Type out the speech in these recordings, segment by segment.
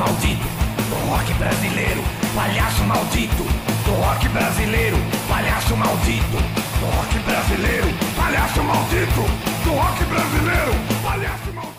maldito do rock brasileiro, palhaço maldito do rock brasileiro, palhaço maldito do rock brasileiro, palhaço maldito do rock brasileiro, palhaço maldito.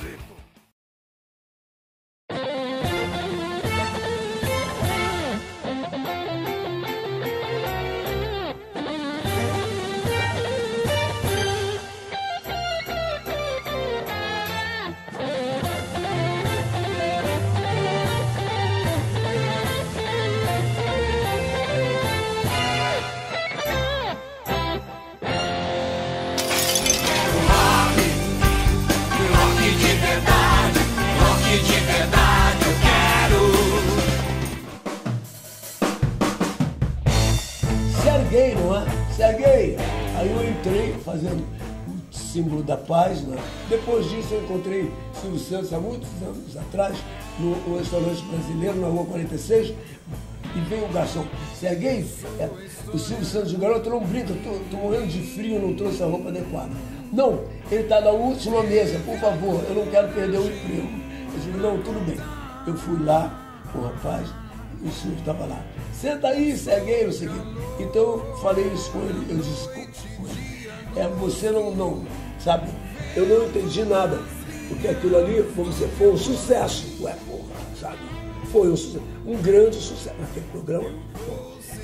Serguei, não é? Serguei. Aí eu entrei fazendo o símbolo da paz, né? Depois disso eu encontrei Silvio Santos há muitos anos atrás, no restaurante brasileiro, na Rua 46, e veio o garçom. Serguei, o Silvio Santos, o garoto, não brinca, tô morrendo de frio, não trouxe a roupa adequada. Não, ele está na última mesa, por favor, eu não quero perder o emprego. Eu disse, não, tudo bem. Eu fui lá com o rapaz, o Silvio estava lá. Senta aí, Serguei, não sei o quê. Então eu falei isso com ele, eu disse com ele, você não, sabe, eu não entendi nada, porque aquilo ali, vamos dizer, foi um sucesso. Ué, porra, sabe? Foi um sucesso, um grande sucesso naquele programa.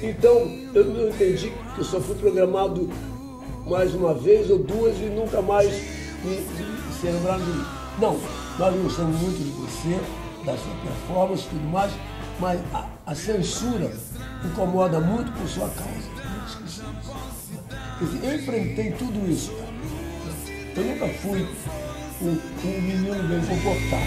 Então, eu não entendi que eu só fui programado mais uma vez ou duas e nunca mais se lembraram de mim. Não, nós gostamos muito de você, da sua performance e tudo mais, mas a censura incomoda muito por sua causa. Eu enfrentei tudo isso, cara. Eu nunca fui um menino bem comportado.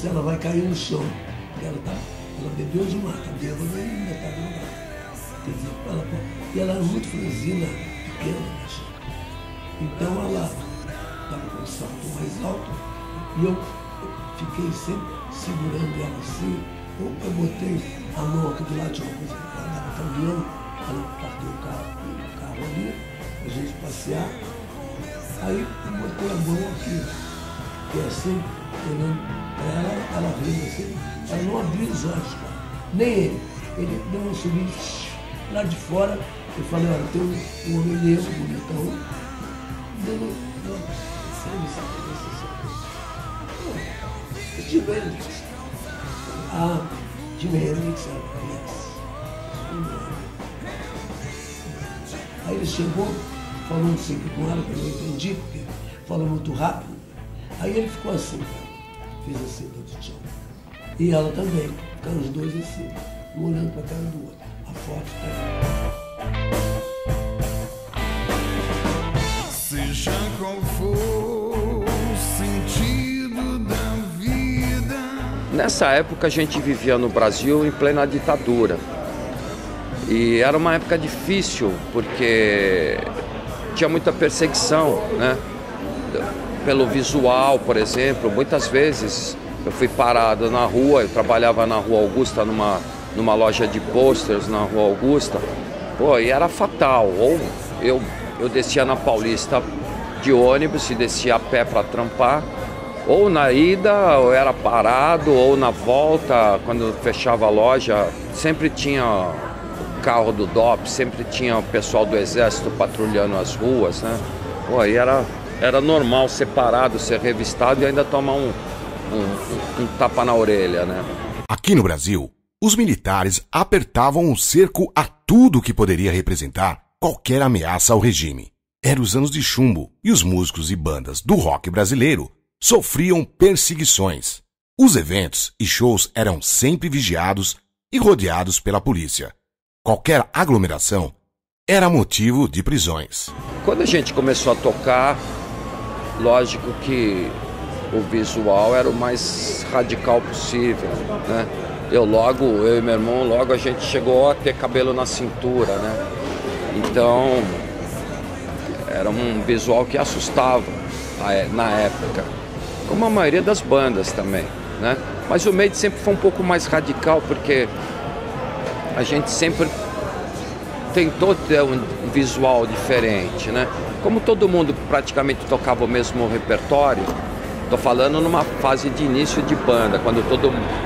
Ela vai cair no chão. Ela bebeu demais, está bêbada e ainda está drogada. E ela era muito franzina, pequena, né? Então ela estava com o salto mais alto e eu fiquei sempre segurando ela assim. Eu botei a mão aqui do lado, tinha uma coisa que ela estava caminhando, ela partiu o carro ali, a gente passear. Aí eu botei a mão aqui, e assim, olhando. Ela veio assim, ela não abriu os olhos, cara. Nem ele. Ele deu um sorriso lá de fora. Eu falei, olha, tem um homem negro, bonitão. Jimi Hendrix. Jimi Hendrix, Aí ele chegou, falando sempre com ela, que eu não entendi, porque falou muito rápido. Aí ele ficou assim, fez assim do chão. E ela também, ficaram os dois assim, um olhando para a cara do outro. A foto tá aí. Seja qual for o sentido da vida. Nessa época a gente vivia no Brasil em plena ditadura. E era uma época difícil, porque tinha muita perseguição, né? Pelo visual, por exemplo. Muitas vezes eu fui parado na rua, eu trabalhava na Rua Augusta, numa loja de posters na Rua Augusta. Pô, e era fatal. Ou eu descia na Paulista de ônibus e descia a pé para trampar. Ou na ida eu era parado, ou na volta, quando fechava a loja, sempre tinha o carro do DOP, sempre tinha o pessoal do Exército patrulhando as ruas, né? Pô, e era normal ser parado, ser revistado e ainda tomar um tapa na orelha, né? Aqui no Brasil, os militares apertavam o cerco a tudo que poderia representar qualquer ameaça ao regime. Eram os anos de chumbo e os músicos e bandas do rock brasileiro sofriam perseguições. Os eventos e shows eram sempre vigiados e rodeados pela polícia. Qualquer aglomeração era motivo de prisões. Quando a gente começou a tocar, lógico que o visual era o mais radical possível, né? eu e meu irmão, logo a gente chegou a ter cabelo na cintura, né? Então, era um visual que assustava na época, como a maioria das bandas também, né? Mas o Maiden sempre foi um pouco mais radical, porque a gente sempre tentou ter um visual diferente, né? Como todo mundo praticamente tocava o mesmo repertório, tô falando numa fase de início de banda, quando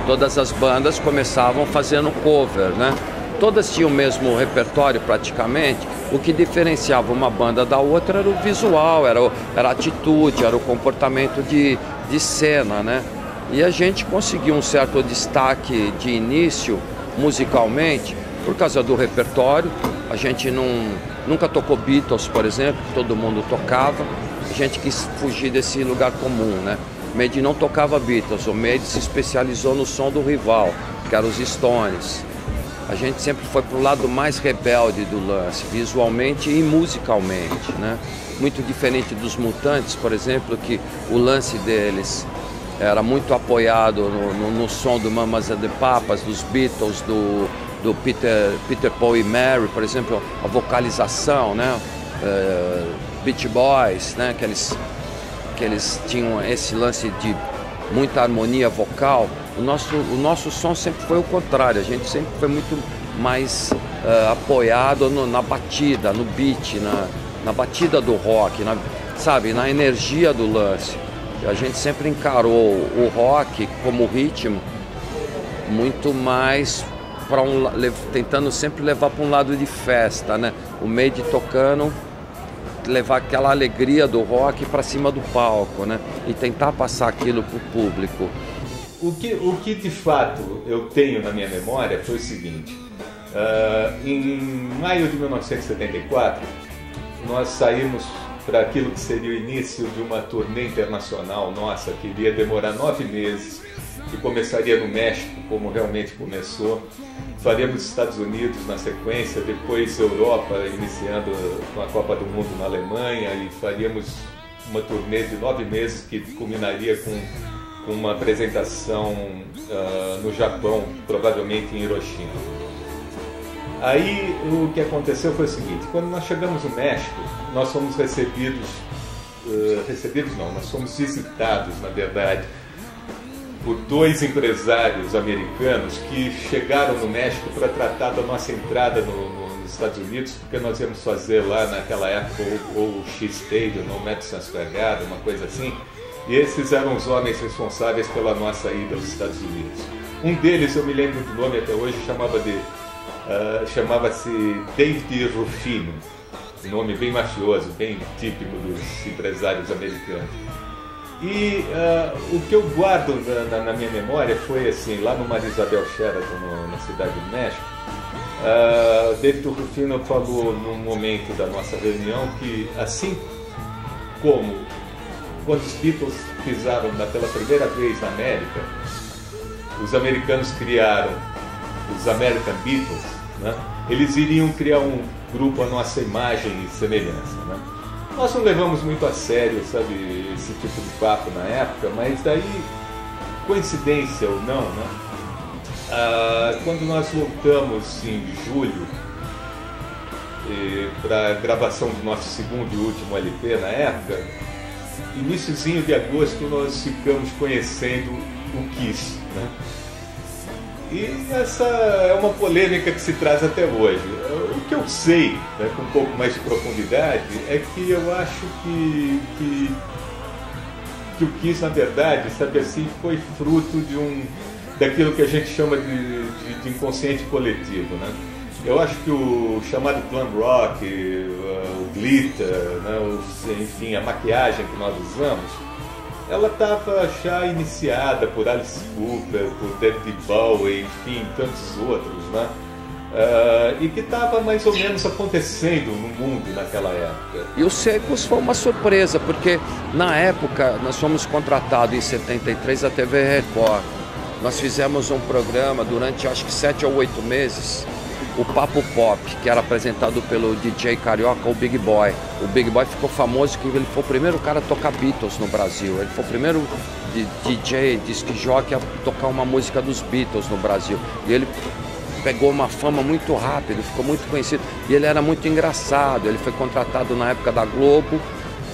todas as bandas começavam fazendo cover, né? Todas tinham o mesmo repertório praticamente. O que diferenciava uma banda da outra era o visual, era a atitude, era o comportamento de cena, né? E a gente conseguiu um certo destaque de início musicalmente por causa do repertório. A gente nunca tocou Beatles, por exemplo, todo mundo tocava. A gente quis fugir desse lugar comum, né? O Maiden não tocava Beatles, o Maiden se especializou no som do rival, que eram os Stones. A gente sempre foi para o lado mais rebelde do lance, visualmente e musicalmente, né? Muito diferente dos Mutantes, por exemplo, que o lance deles era muito apoiado no som do Mamas and the Papas, dos Beatles, do Peter, Paul e Mary, por exemplo, a vocalização, né? Beach Boys, né? Que eles tinham esse lance de muita harmonia vocal. O nosso som sempre foi o contrário, a gente sempre foi muito mais apoiado na batida, no beat, na batida do rock, sabe, na energia do lance. A gente sempre encarou o rock como ritmo muito mais tentando sempre levar para um lado de festa, né? O Maiden tocando, levar aquela alegria do rock para cima do palco, né? E tentar passar aquilo para o público. O que de fato eu tenho na minha memória foi o seguinte: em maio de 1974 nós saímos para aquilo que seria o início de uma turnê internacional nossa, que iria demorar 9 meses, que começaria no México, como realmente começou. Faríamos Estados Unidos na sequência, depois Europa, iniciando com a Copa do Mundo na Alemanha, e faríamos uma turnê de 9 meses que culminaria com uma apresentação no Japão, provavelmente em Hiroshima. Aí o que aconteceu foi o seguinte: quando nós chegamos no México, nós fomos nós fomos visitados, na verdade, por 2 empresários americanos que chegaram no México para tratar da nossa entrada nos Estados Unidos, porque nós íamos fazer lá naquela época o X-Stadium, no Madison Square Garden, uma coisa assim, e esses eram os homens responsáveis pela nossa ida aos Estados Unidos. Um deles, eu me lembro do nome até hoje, chamava-se David Rufino, um nome bem mafioso, bem típico dos empresários americanos. E o que eu guardo na minha memória foi assim: lá no Mar Isabel Sheraton, na cidade do México, David Rufino falou num momento da nossa reunião que, assim como quando os Beatles pisaram pela primeira vez na América, os americanos criaram os American Beatles, né? Eles iriam criar um grupo à nossa imagem e semelhança, né? Nós não levamos muito a sério, sabe, esse tipo de papo na época, mas daí, coincidência ou não, né? Quando nós voltamos em julho para a gravação do nosso segundo e último LP na época, iniciozinho de agosto nós ficamos conhecendo o Kiss, né? E essa é uma polêmica que se traz até hoje. O que eu sei, né, com um pouco mais de profundidade, é que eu acho que o Kiss, na verdade, sabe assim, foi fruto daquilo que a gente chama de inconsciente coletivo, né? Eu acho que o chamado glam rock, o glitter, né, enfim, a maquiagem que nós usamos, ela estava já iniciada por Alice Cooper, por David Bowie, enfim, tantos outros, né? E que estava mais ou menos acontecendo no mundo naquela época. E o Secos foi uma surpresa, porque na época nós fomos contratados em 73 a TV Record. Nós fizemos um programa durante acho que 7 ou 8 meses o Papo Pop, que era apresentado pelo DJ carioca, o Big Boy. O Big Boy ficou famoso porque ele foi o primeiro cara a tocar Beatles no Brasil. Ele foi o primeiro DJ, disc jockey, a tocar uma música dos Beatles no Brasil. E ele pegou uma fama muito rápido, ficou muito conhecido. E ele era muito engraçado. Ele foi contratado na época da Globo.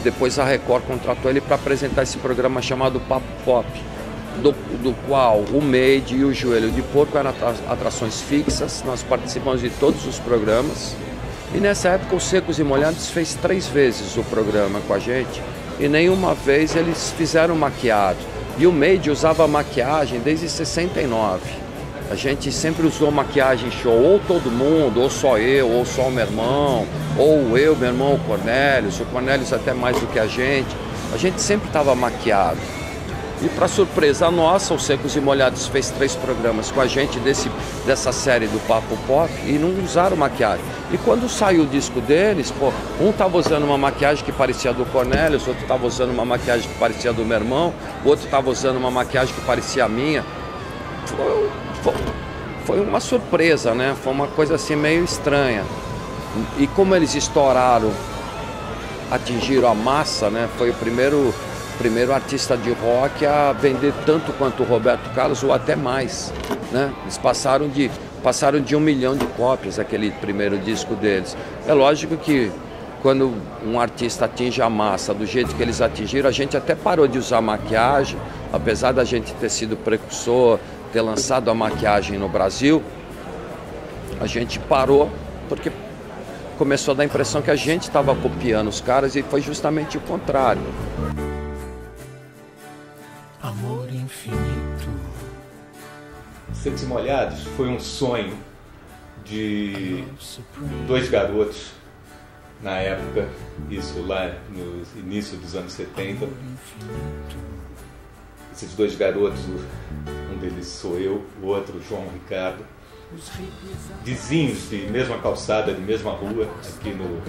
Depois a Record contratou ele para apresentar esse programa chamado Papo Pop, do qual o Made e o Joelho de Porco eram atrações fixas. Nós participamos de todos os programas. E nessa época os Secos e Molhados fez 3 vezes o programa com a gente. E nenhuma vez eles fizeram maquiado. E o Made usava maquiagem desde 69. A gente sempre usou maquiagem show, ou todo mundo, ou só eu, ou só o meu irmão, ou eu, meu irmão, o Cornelius até mais do que a gente sempre estava maquiado. E para surpresa nossa, o Secos e Molhados fez 3 programas com a gente dessa série do Papo Pop e não usaram maquiagem. E quando saiu o disco deles, pô, um estava usando uma maquiagem que parecia do Cornelius, outro estava usando uma maquiagem que parecia do meu irmão, o outro estava usando uma maquiagem que parecia a minha. Foi uma surpresa, né? Foi uma coisa assim meio estranha. E como eles estouraram, atingiram a massa, né? Foi o primeiro artista de rock a vender tanto quanto o Roberto Carlos ou até mais, né? Eles passaram de 1 milhão de cópias aquele primeiro disco deles. É lógico que quando um artista atinge a massa do jeito que eles atingiram, a gente até parou de usar maquiagem, apesar da gente ter sido precursor, ter lançado a maquiagem no Brasil, a gente parou porque começou a dar a impressão que a gente estava copiando os caras e foi justamente o contrário. Amor infinito. Secos e Molhados foi um sonho de 2 garotos na época, isso lá no início dos anos 70. Esses 2 garotos, um deles sou eu, o outro João Ricardo, vizinhos de mesma calçada, de mesma rua, aqui no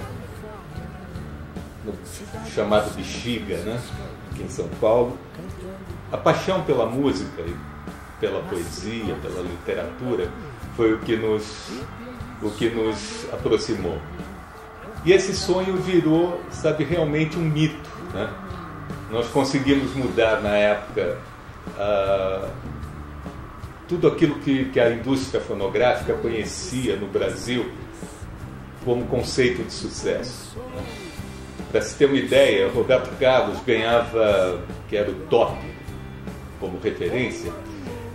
chamado Bexiga, né? Aqui em São Paulo. A paixão pela música e pela poesia, pela literatura, foi o que nos aproximou. E esse sonho virou, sabe, realmente um mito, né? Nós conseguimos mudar na época tudo aquilo que a indústria fonográfica conhecia no Brasil como conceito de sucesso. Para se ter uma ideia, Roberto Carlos ganhava, que era o top como referência,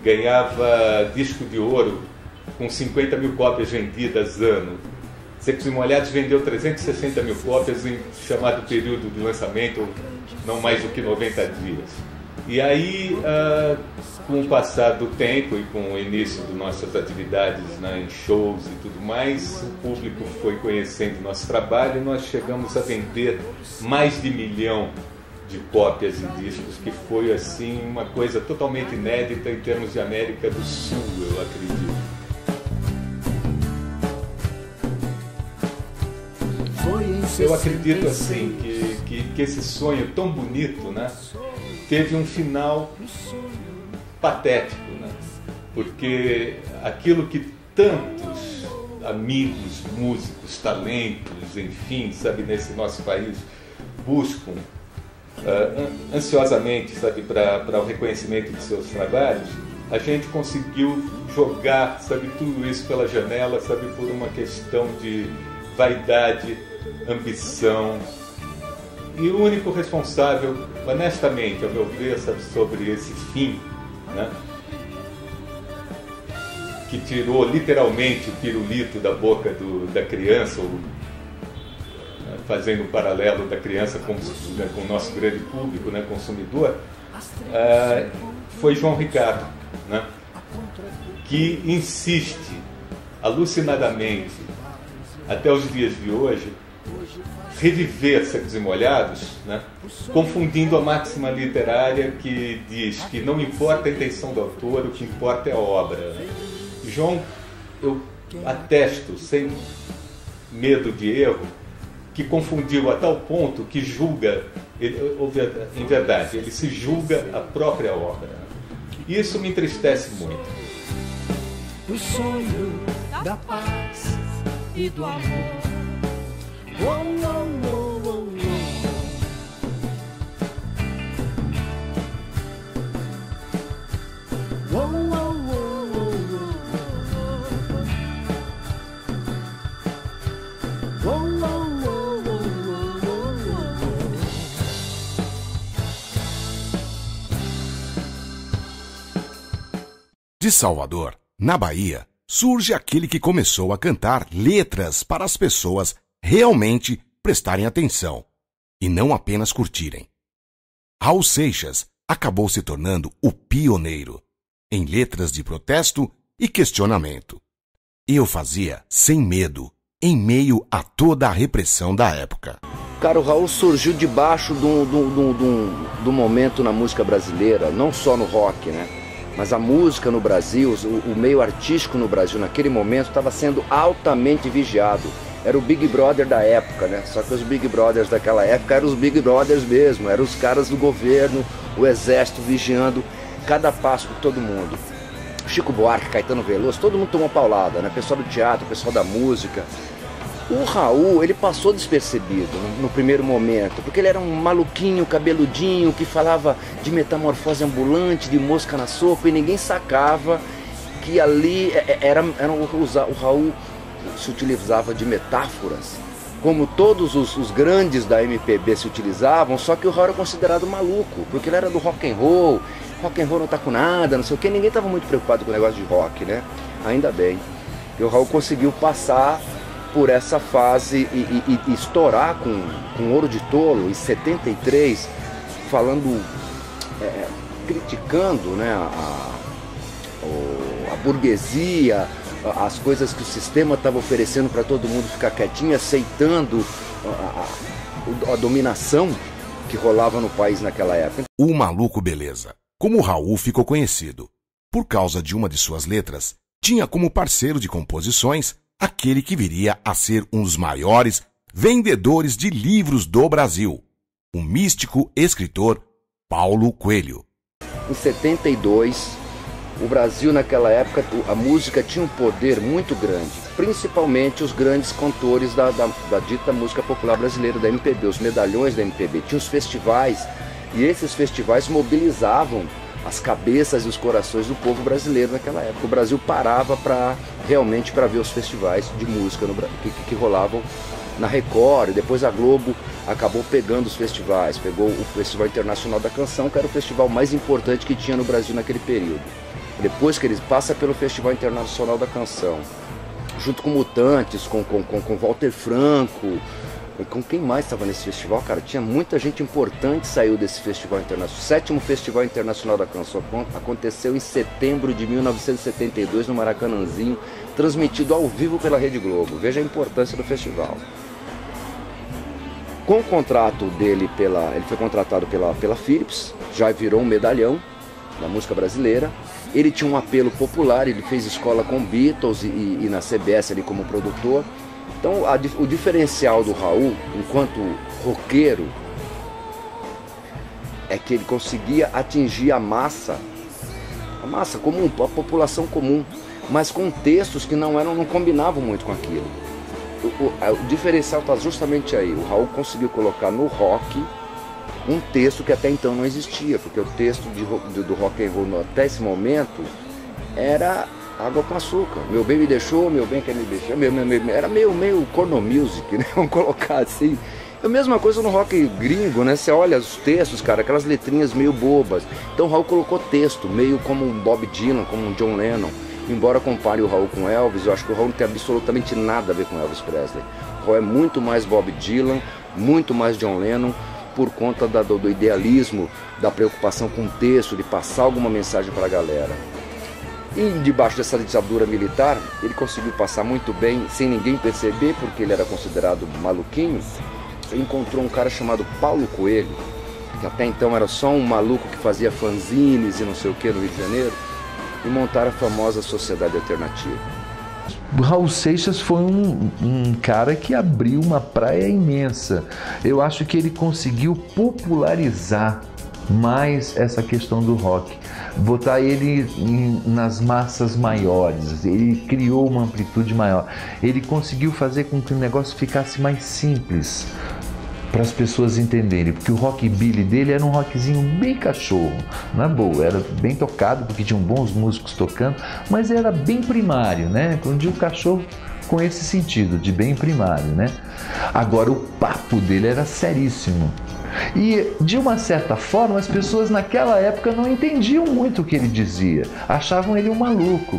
ganhava disco de ouro com 50 mil cópias vendidas ano. Secos e Molhados vendeu 360 mil cópias em chamado período de lançamento, não mais do que 90 dias. E aí, com o passar do tempo e com o início de nossas atividades, né, em shows e tudo mais, o público foi conhecendo nosso trabalho e nós chegamos a vender mais de 1 milhão de cópias e discos, que foi assim uma coisa totalmente inédita em termos de América do Sul, eu acredito. Eu acredito assim que esse sonho tão bonito, né, teve um final patético, né? Porque aquilo que tantos amigos, músicos, talentos, enfim, sabe, nesse nosso país buscam ansiosamente, sabe, para o reconhecimento de seus trabalhos, a gente conseguiu jogar, sabe, tudo isso pela janela, sabe, por uma questão de vaidade, ambição. E o único responsável, honestamente, ao meu ver, sabe, sobre esse fim, né, que tirou literalmente o pirulito da boca da criança, ou, fazendo um paralelo da criança com o nosso grande público, né, consumidor, foi João Ricardo, né, que insiste alucinadamente até os dias de hoje reviver Secos e Molhados, né, confundindo a máxima literária que diz que não importa a intenção do autor, o que importa é a obra. João, eu atesto, sem medo de erro, que confundiu a tal ponto que julga, em verdade, ele se julga a própria obra. E isso me entristece muito. O sonho da paz e do amor. Oh, oh, oh, oh, oh. Oh, oh, oh, oh, oh. Oh, oh, oh, oh, oh. De Salvador, na Bahia, surge aquele que começou a cantar letras para as pessoas realmente prestarem atenção e não apenas curtirem. Raul Seixas acabou se tornando o pioneiro em letras de protesto e questionamento. E o fazia sem medo, em meio a toda a repressão da época. Cara, o Raul surgiu debaixo do momento na música brasileira, não só no rock, né? Mas a música no Brasil, o meio artístico no Brasil naquele momento estava sendo altamente vigiado. Era o Big Brother da época, né? Só que os Big Brothers daquela época eram os Big Brothers mesmo, eram os caras do governo, o exército vigiando cada passo de todo mundo. Chico Buarque, Caetano Veloso, todo mundo tomou paulada, né? Pessoal do teatro, pessoal da música. O Raul, ele passou despercebido no primeiro momento, porque ele era um maluquinho, cabeludinho, que falava de metamorfose ambulante, de mosca na sopa, e ninguém sacava que ali o Raul se utilizava de metáforas, como todos os grandes da MPB se utilizavam, só que o Raul era considerado maluco, porque ele era do rock and roll não tá com nada, não sei o que, ninguém estava muito preocupado com o negócio de rock, né? Ainda bem. E o Raul conseguiu passar por essa fase e estourar com Ouro de Tolo em 73, falando, criticando, né, a burguesia, as coisas que o sistema estava oferecendo para todo mundo ficar quietinho, aceitando a dominação que rolava no país naquela época. O Maluco Beleza, como Raul ficou conhecido, por causa de uma de suas letras, tinha como parceiro de composições aquele que viria a ser um dos maiores vendedores de livros do Brasil, o místico escritor Paulo Coelho. Em 72, o Brasil naquela época, a música tinha um poder muito grande, principalmente os grandes cantores da dita música popular brasileira, da MPB, os medalhões da MPB. Tinha os festivais, e esses festivais mobilizavam as cabeças e os corações do povo brasileiro naquela época. O Brasil parava realmente para ver os festivais de música que rolavam na Record, e depois a Globo acabou pegando os festivais, pegou o Festival Internacional da Canção, que era o festival mais importante que tinha no Brasil naquele período. Depois que ele passa pelo Festival Internacional da Canção, junto com Mutantes, com Walter Franco, com quem mais estava nesse festival, cara? Tinha muita gente importante que saiu desse festival internacional. O 7º Festival Internacional da Canção aconteceu em setembro de 1972 no Maracanãzinho, transmitido ao vivo pela Rede Globo. Veja a importância do festival. Com o contrato dele, ele foi contratado pela Philips, já virou um medalhão da música brasileira. Ele tinha um apelo popular, ele fez escola com Beatles e na CBS ali como produtor. Então o diferencial do Raul, enquanto roqueiro, é que ele conseguia atingir a massa comum, a população comum, mas com textos que não combinavam muito com aquilo. O diferencial está justamente aí. O Raul conseguiu colocar no rock um texto que até então não existia, porque o texto do rock and roll até esse momento era água com açúcar. Meu bem me deixou, meu bem quer me deixar. Era meio corno music, né? Vamos colocar assim. É a mesma coisa no rock gringo, né? Você olha os textos, cara, aquelas letrinhas meio bobas. Então o Raul colocou texto, meio como um Bob Dylan, como um John Lennon. Embora compare o Raul com Elvis, eu acho que o Raul não tem absolutamente nada a ver com Elvis Presley. O Raul é muito mais Bob Dylan, muito mais John Lennon, por conta do idealismo, da preocupação com o texto, de passar alguma mensagem para a galera. E debaixo dessa ditadura militar, ele conseguiu passar muito bem, sem ninguém perceber, porque ele era considerado maluquinho. Ele encontrou um cara chamado Paulo Coelho, que até então era só um maluco que fazia fanzines e não sei o que no Rio de Janeiro, e montaram a famosa Sociedade Alternativa. O Raul Seixas foi um cara que abriu uma praia imensa. Eu acho que ele conseguiu popularizar mais essa questão do rock, botar ele nas massas maiores. Ele criou uma amplitude maior, ele conseguiu fazer com que o negócio ficasse mais simples para as pessoas entenderem, porque o rockabilly dele era um rockzinho bem cachorro, na boa, era bem tocado porque tinham bons músicos tocando, mas era bem primário, né? Quando digo cachorro, com esse sentido de bem primário, né? Agora o papo dele era seríssimo. E de uma certa forma as pessoas naquela época não entendiam muito o que ele dizia, achavam ele um maluco.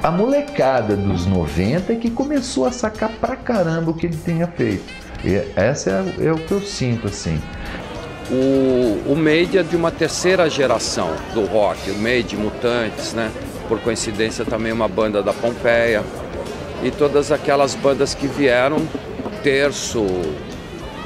A molecada dos 90 é que começou a sacar pra caramba o que ele tinha feito. E essa é o que eu sinto, assim. O Made é de uma terceira geração do rock, o Made, Mutantes, né? Por coincidência também uma banda da Pompeia. E todas aquelas bandas que vieram, Terço,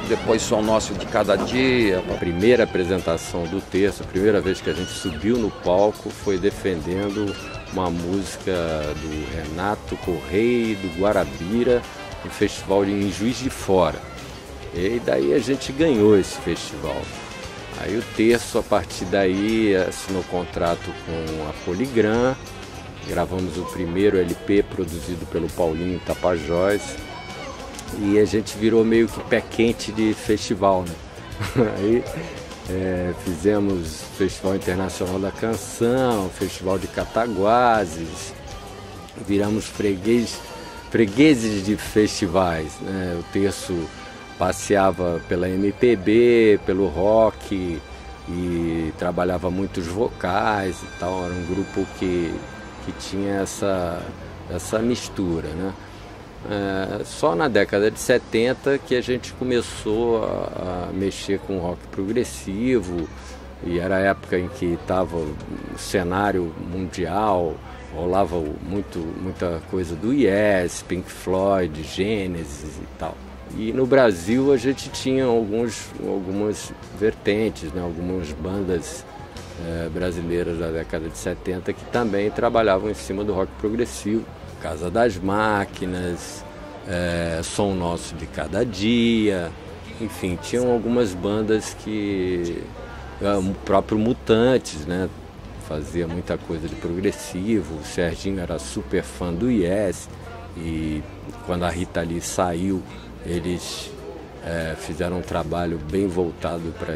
depois Som Nosso de Cada Dia. A primeira apresentação do Terço, a primeira vez que a gente subiu no palco foi defendendo uma música do Renato Correia, do Guarabira, no festival em Juiz de Fora. E daí a gente ganhou esse festival. Aí o Terço, a partir daí, assinou contrato com a Polygram. Gravamos o primeiro LP produzido pelo Paulinho Tapajós. E a gente virou meio que pé quente de festival, né? Aí fizemos o Festival Internacional da Canção, Festival de Cataguases. Viramos fregueses de festivais, né? O Terço passeava pela MPB, pelo rock e trabalhava muitos vocais e tal. Era um grupo que tinha essa mistura, né? Só na década de 70 que a gente começou a mexer com rock progressivo, e era a época em que estava o cenário mundial, rolava muita coisa do Yes, Pink Floyd, Genesis e tal. E no Brasil a gente tinha algumas vertentes, né? Algumas bandas brasileiras da década de 70 que também trabalhavam em cima do rock progressivo. Casa das Máquinas, Som Nosso de Cada Dia, enfim, tinham algumas bandas que... o próprio Mutantes, né? Fazia muita coisa de progressivo. O Serginho era super fã do Yes, e quando a Rita Lee saiu, eles fizeram um trabalho bem voltado para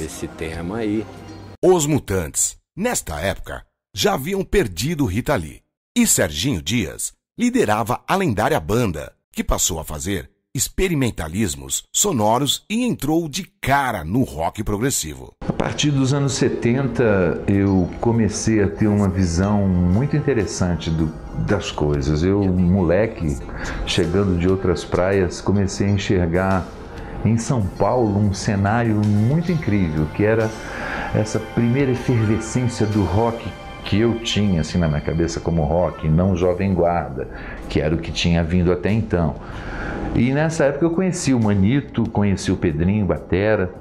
esse tema aí. Os Mutantes, nesta época, já haviam perdido Rita Lee, e Serginho Dias liderava a lendária banda, que passou a fazer experimentalismos sonoros e entrou de cara no rock progressivo. A partir dos anos 70 eu comecei a ter uma visão muito interessante das coisas. Eu, moleque, chegando de outras praias, comecei a enxergar em São Paulo um cenário muito incrível, que era essa primeira efervescência do rock que eu tinha assim na minha cabeça como rock, não Jovem Guarda, que era o que tinha vindo até então. E nessa época eu conheci o Manito, conheci o Pedrinho batera,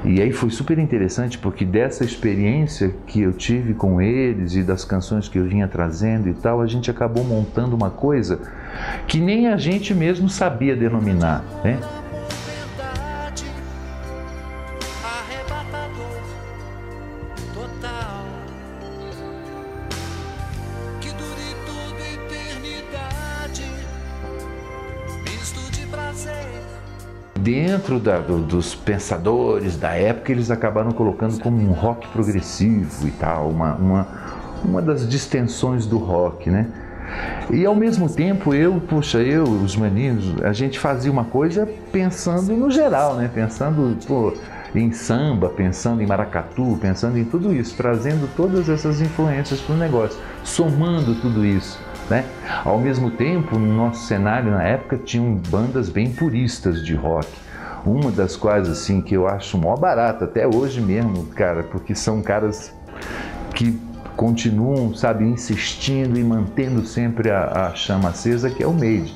e aí foi super interessante porque dessa experiência que eu tive com eles e das canções que eu vinha trazendo e tal, a gente acabou montando uma coisa que nem a gente mesmo sabia denominar, né? Dentro dos pensadores da época, eles acabaram colocando como um rock progressivo e tal, uma das distensões do rock, né? E ao mesmo tempo, os maninhos, a gente fazia uma coisa pensando no geral, né? Pensando, em samba, pensando em maracatu, pensando em tudo isso, trazendo todas essas influências para o negócio, somando tudo isso, né? Ao mesmo tempo, no nosso cenário na época tinham bandas bem puristas de rock, uma das quais assim que eu acho mó barata até hoje mesmo, cara, porque são caras que continuam, sabe, insistindo e mantendo sempre a chama acesa, que é o Made.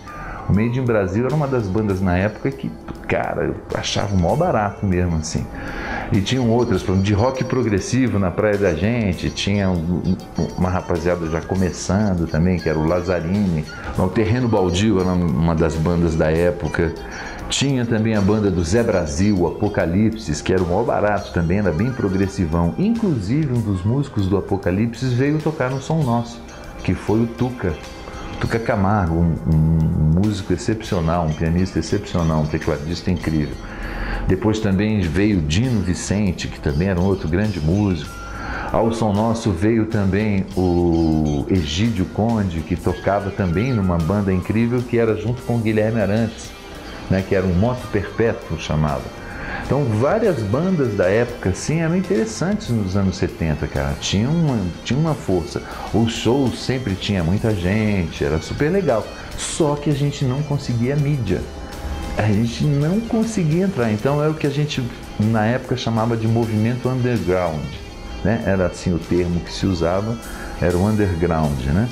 O Made in Brasil era uma das bandas na época que, cara, eu achava mó barato mesmo, assim. E tinham outras, de rock progressivo na Praia da Gente, tinha uma rapaziada já começando também, que era o Lazzarini. O Terreno Baldio era uma das bandas da época Tinha também a banda do Zé Brasil, o Apocalipse, que era o maior barato também, era bem progressivão. Inclusive, um dos músicos do Apocalipse veio tocar no Som Nosso, que foi o Tuca Camargo, um músico excepcional, um pianista excepcional, um tecladista incrível. Depois também veio Dino Vicente, que também era um outro grande músico. Ao Som Nosso veio também o Egídio Conde, que tocava também numa banda incrível, que era junto com o Guilherme Arantes, né, que era um Moto Perpétuo, chamava. Então, várias bandas da época, assim, eram interessantes nos anos 70, cara. Tinha uma força. Os shows sempre tinha muita gente, era super legal. Só que a gente não conseguia mídia. A gente não conseguia entrar. Então, era o que a gente, na época, chamava de movimento underground, né? Era assim o termo que se usava, era o underground, né?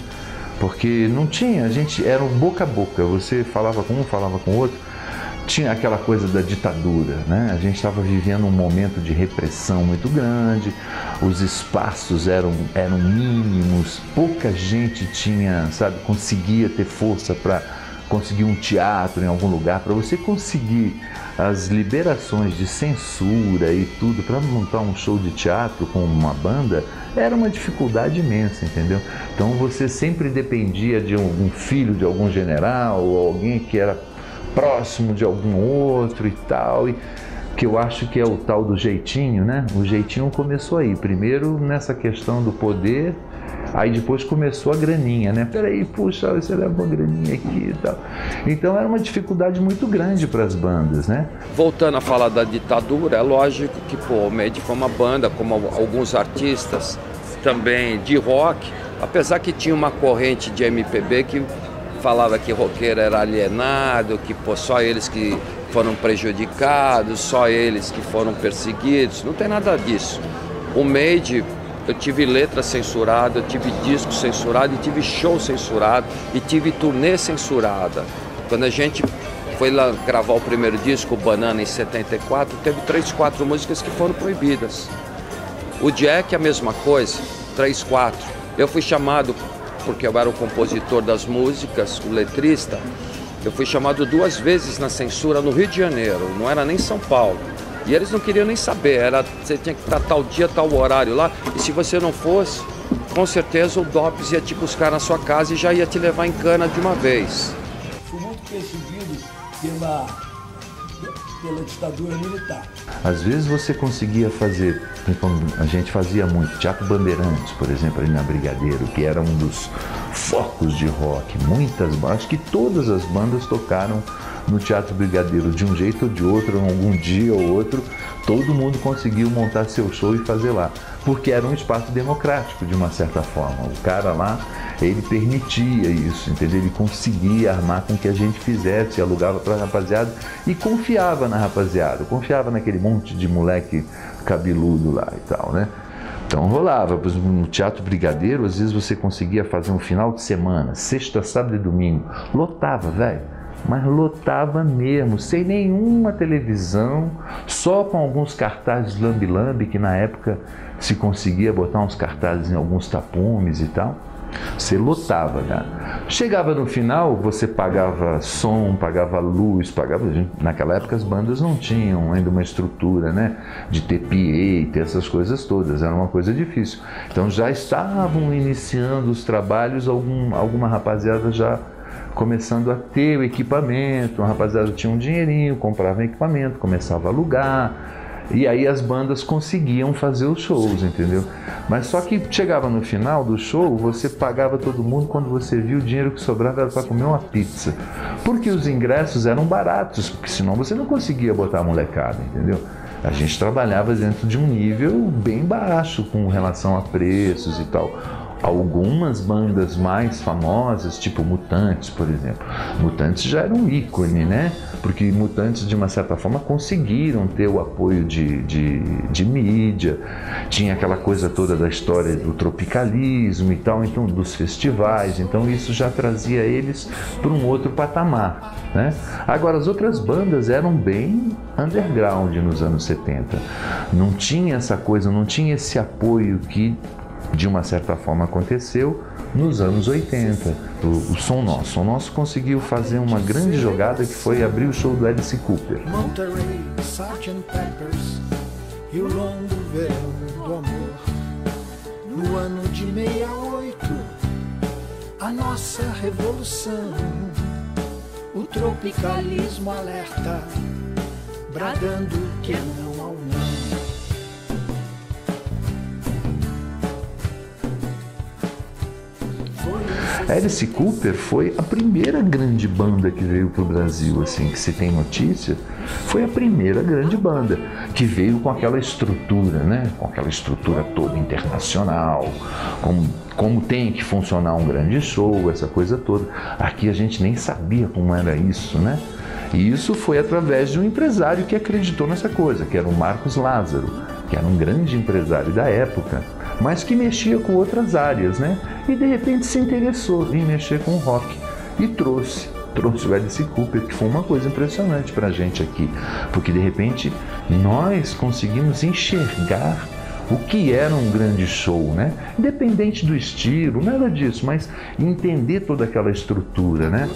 Porque não tinha, a gente era um boca a boca. Você falava com um, falava com o outro. Tinha aquela coisa da ditadura, né? A gente estava vivendo um momento de repressão muito grande, os espaços eram mínimos, pouca gente tinha, sabe, conseguia ter força para conseguir um teatro em algum lugar. Para você conseguir as liberações de censura e tudo, para montar um show de teatro com uma banda, era uma dificuldade imensa, entendeu? Então você sempre dependia de um filho de algum general ou alguém que era próximo de algum outro e tal, e que eu acho que é o tal do jeitinho, né? O jeitinho começou aí, primeiro nessa questão do poder, aí depois começou a graninha, né? Peraí, puxa, você leva uma graninha aqui e tal. Então era uma dificuldade muito grande para as bandas, né? Voltando a falar da ditadura, é lógico que, o Made foi uma banda, como alguns artistas também de rock, apesar que tinha uma corrente de MPB que falava que roqueiro era alienado, que só eles que foram prejudicados, só eles que foram perseguidos. Não tem nada disso. O Made, eu tive letra censurada, eu tive disco censurado, e tive show censurado, e tive turnê censurada. Quando a gente foi lá gravar o primeiro disco, o Banana, em 74, teve 3, 4 músicas que foram proibidas. O Jack, a mesma coisa, 3, 4. Eu fui chamado, porque eu era o compositor das músicas, o letrista, eu fui chamado 2 vezes na censura no Rio de Janeiro, não era nem São Paulo. E eles não queriam nem saber, você tinha que estar tal dia, tal horário lá, e se você não fosse, com certeza o DOPS ia te buscar na sua casa e já ia te levar em cana de uma vez. Fui muito perseguido pela ditadura militar. Às vezes você conseguia fazer, como a gente fazia muito, Teatro Bandeirantes, por exemplo, ali na Brigadeiro, que era um dos focos de rock. Acho que todas as bandas tocaram no Teatro Brigadeiro, de um jeito ou de outro, algum dia ou outro, todo mundo conseguiu montar seu show e fazer lá, porque era um espaço democrático, de uma certa forma. O cara lá, ele permitia isso, entendeu? Ele conseguia armar com que a gente fizesse, alugava para a rapaziada e confiava na rapaziada, confiava naquele monte de moleque cabeludo lá e tal, né? Então rolava, por exemplo, no Teatro Brigadeiro, às vezes você conseguia fazer um final de semana, sexta, sábado e domingo, lotava, velho. Mas lotava mesmo, sem nenhuma televisão, só com alguns cartazes lambe-lambe, que na época se conseguia botar uns cartazes em alguns tapumes e tal. Você lotava, né? Chegava no final, você pagava som, pagava luz, Naquela época as bandas não tinham ainda uma estrutura, né? De ter PA, ter essas coisas todas, era uma coisa difícil. Então já estavam iniciando os trabalhos, alguma rapaziada já começando a ter o equipamento, a rapaziada tinha um dinheirinho, comprava equipamento, começava a alugar, e aí as bandas conseguiam fazer os shows, entendeu? Mas só que chegava no final do show, você pagava todo mundo, quando você viu o dinheiro que sobrava era para comer uma pizza, porque os ingressos eram baratos, porque senão você não conseguia botar a molecada, entendeu? A gente trabalhava dentro de um nível bem baixo com relação a preços e tal. Algumas bandas mais famosas, tipo Mutantes, por exemplo. Mutantes já era um ícone, né? Porque Mutantes, de uma certa forma, conseguiram ter o apoio de mídia. Tinha aquela coisa toda da história do tropicalismo e tal, então, dos festivais. Então isso já trazia eles para um outro patamar, né? Agora, as outras bandas eram bem underground nos anos 70. Não tinha essa coisa, não tinha esse apoio que de uma certa forma aconteceu nos anos 80, o Som Nosso. O Som Nosso conseguiu fazer uma grande jogada que foi abrir o show do Alice Cooper. Monterey, Sgt. Peppers e o longo verão do amor. No ano de 68, a nossa revolução, o tropicalismo alerta, bradando que não ao não. Alice Cooper foi a primeira grande banda que veio para o Brasil, assim, que se tem notícia, foi a primeira grande banda que veio com aquela estrutura, né? Com aquela estrutura toda internacional, como tem que funcionar um grande show, essa coisa toda. Aqui a gente nem sabia como era isso, né? E isso foi através de um empresário que acreditou nessa coisa, que era o Marcos Lázaro, que era um grande empresário da época, mas que mexia com outras áreas, né? E de repente se interessou em mexer com o rock e trouxe o Alice Cooper, que foi uma coisa impressionante pra gente aqui, porque de repente nós conseguimos enxergar o que era um grande show, né? Independente do estilo, nada disso, mas entender toda aquela estrutura, né?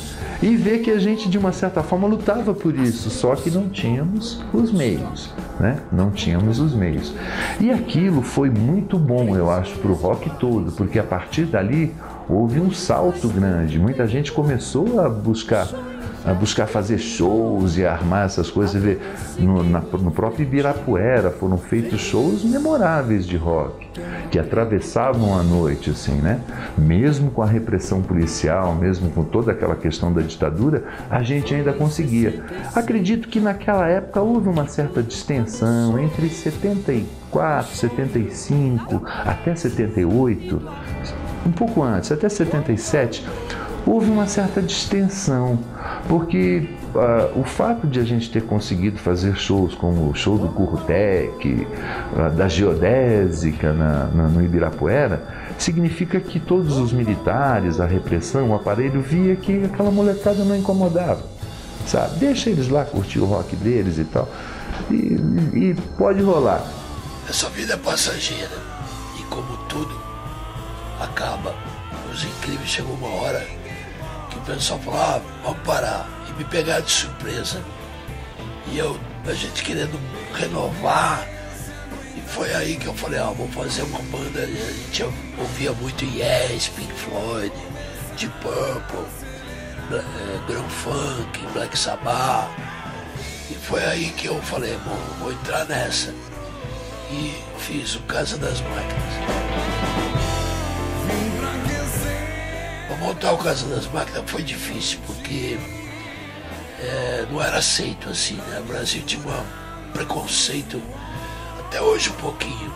E ver que a gente, de uma certa forma, lutava por isso, só que não tínhamos os meios, né? Não tínhamos os meios. E aquilo foi muito bom, eu acho, para o rock todo, porque a partir dali houve um salto grande. Muita gente começou a buscar fazer shows e armar essas coisas. Você vê, no próprio Ibirapuera foram feitos shows memoráveis de rock, que atravessavam a noite, assim, né? Mesmo com a repressão policial, mesmo com toda aquela questão da ditadura, a gente ainda conseguia. Acredito que naquela época houve uma certa distensão entre 74, 75 até 78, um pouco antes, até 77, houve uma certa distensão, porque o fato de a gente ter conseguido fazer shows como o show do Currutec, da Geodésica no Ibirapuera, significa que todos os militares, a repressão, o aparelho via que aquela molecada não incomodava, sabe? Deixa eles lá curtir o rock deles e tal, e pode rolar. Essa vida é passageira e, como tudo, acaba. Os Incríveis chegou uma hora que o pessoal falou, vamos parar, e me pegaram de surpresa, e a gente querendo renovar, e foi aí que eu falei, vamos fazer uma banda. A gente ouvia muito Yes, Pink Floyd, Deep Purple, Grand Funk, Black Sabbath, e foi aí que eu falei, vou entrar nessa, e fiz o Casa das Máquinas. Montar o Casa das Máquinas foi difícil, porque não era aceito assim, né? O Brasil tinha um preconceito, até hoje um pouquinho,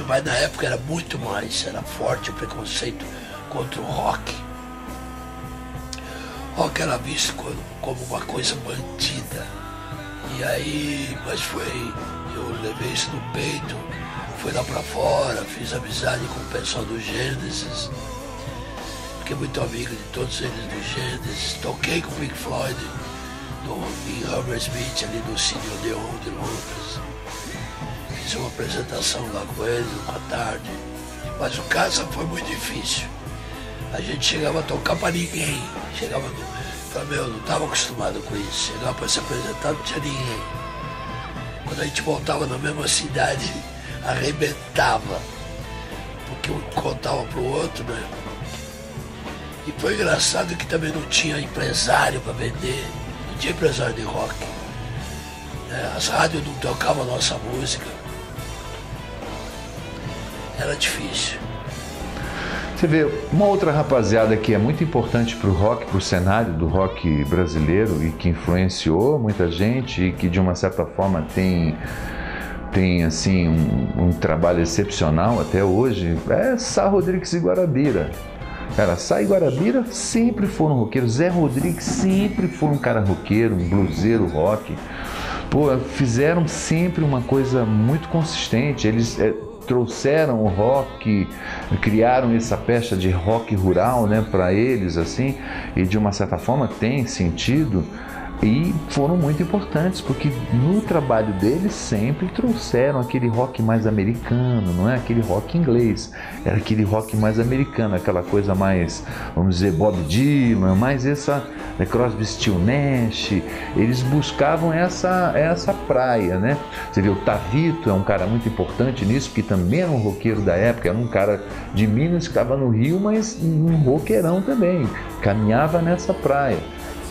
mas na época era muito mais, era forte o preconceito contra o rock. O rock era visto como uma coisa bandida, e aí, mas eu levei isso no peito, fui lá pra fora, fiz amizade com o pessoal do Gênesis, fiquei muito amigo de todos eles do Gênesis, toquei com o Pink Floyd em Hammersmith, ali no Cine Odeon de Londres, fiz uma apresentação lá com eles uma tarde, mas o Casa foi muito difícil. A gente chegava a tocar pra ninguém, não estava acostumado com isso, chegava para se apresentar, não tinha ninguém. Quando a gente voltava na mesma cidade, arrebentava, porque um contava pro outro, né? E foi engraçado que também não tinha empresário para vender, não tinha empresário de rock. As rádios não tocavam a nossa música. Era difícil. Você vê, uma outra rapaziada que é muito importante para o rock, para o cenário do rock brasileiro e que influenciou muita gente e que de uma certa forma tem assim um trabalho excepcional até hoje, é Sá Rodrigues e Guarabira. Cara, Sá e Guarabira sempre foram roqueiros. Zé Rodrigues sempre foi um cara roqueiro, um bluseiro rock. Pô, fizeram sempre uma coisa muito consistente. Eles trouxeram o rock, criaram essa pecha de rock rural, né, para eles, assim, e de uma certa forma tem sentido. E foram muito importantes, porque no trabalho deles sempre trouxeram aquele rock mais americano, não é aquele rock inglês, era aquele rock mais americano, aquela coisa mais, vamos dizer, Bob Dylan, mais essa Crosby, Stills, Nash. Eles buscavam essa praia, né? Você vê, o Tavito é um cara muito importante nisso, porque também era um roqueiro da época, era um cara de Minas que estava no Rio, mas um roqueirão também, caminhava nessa praia,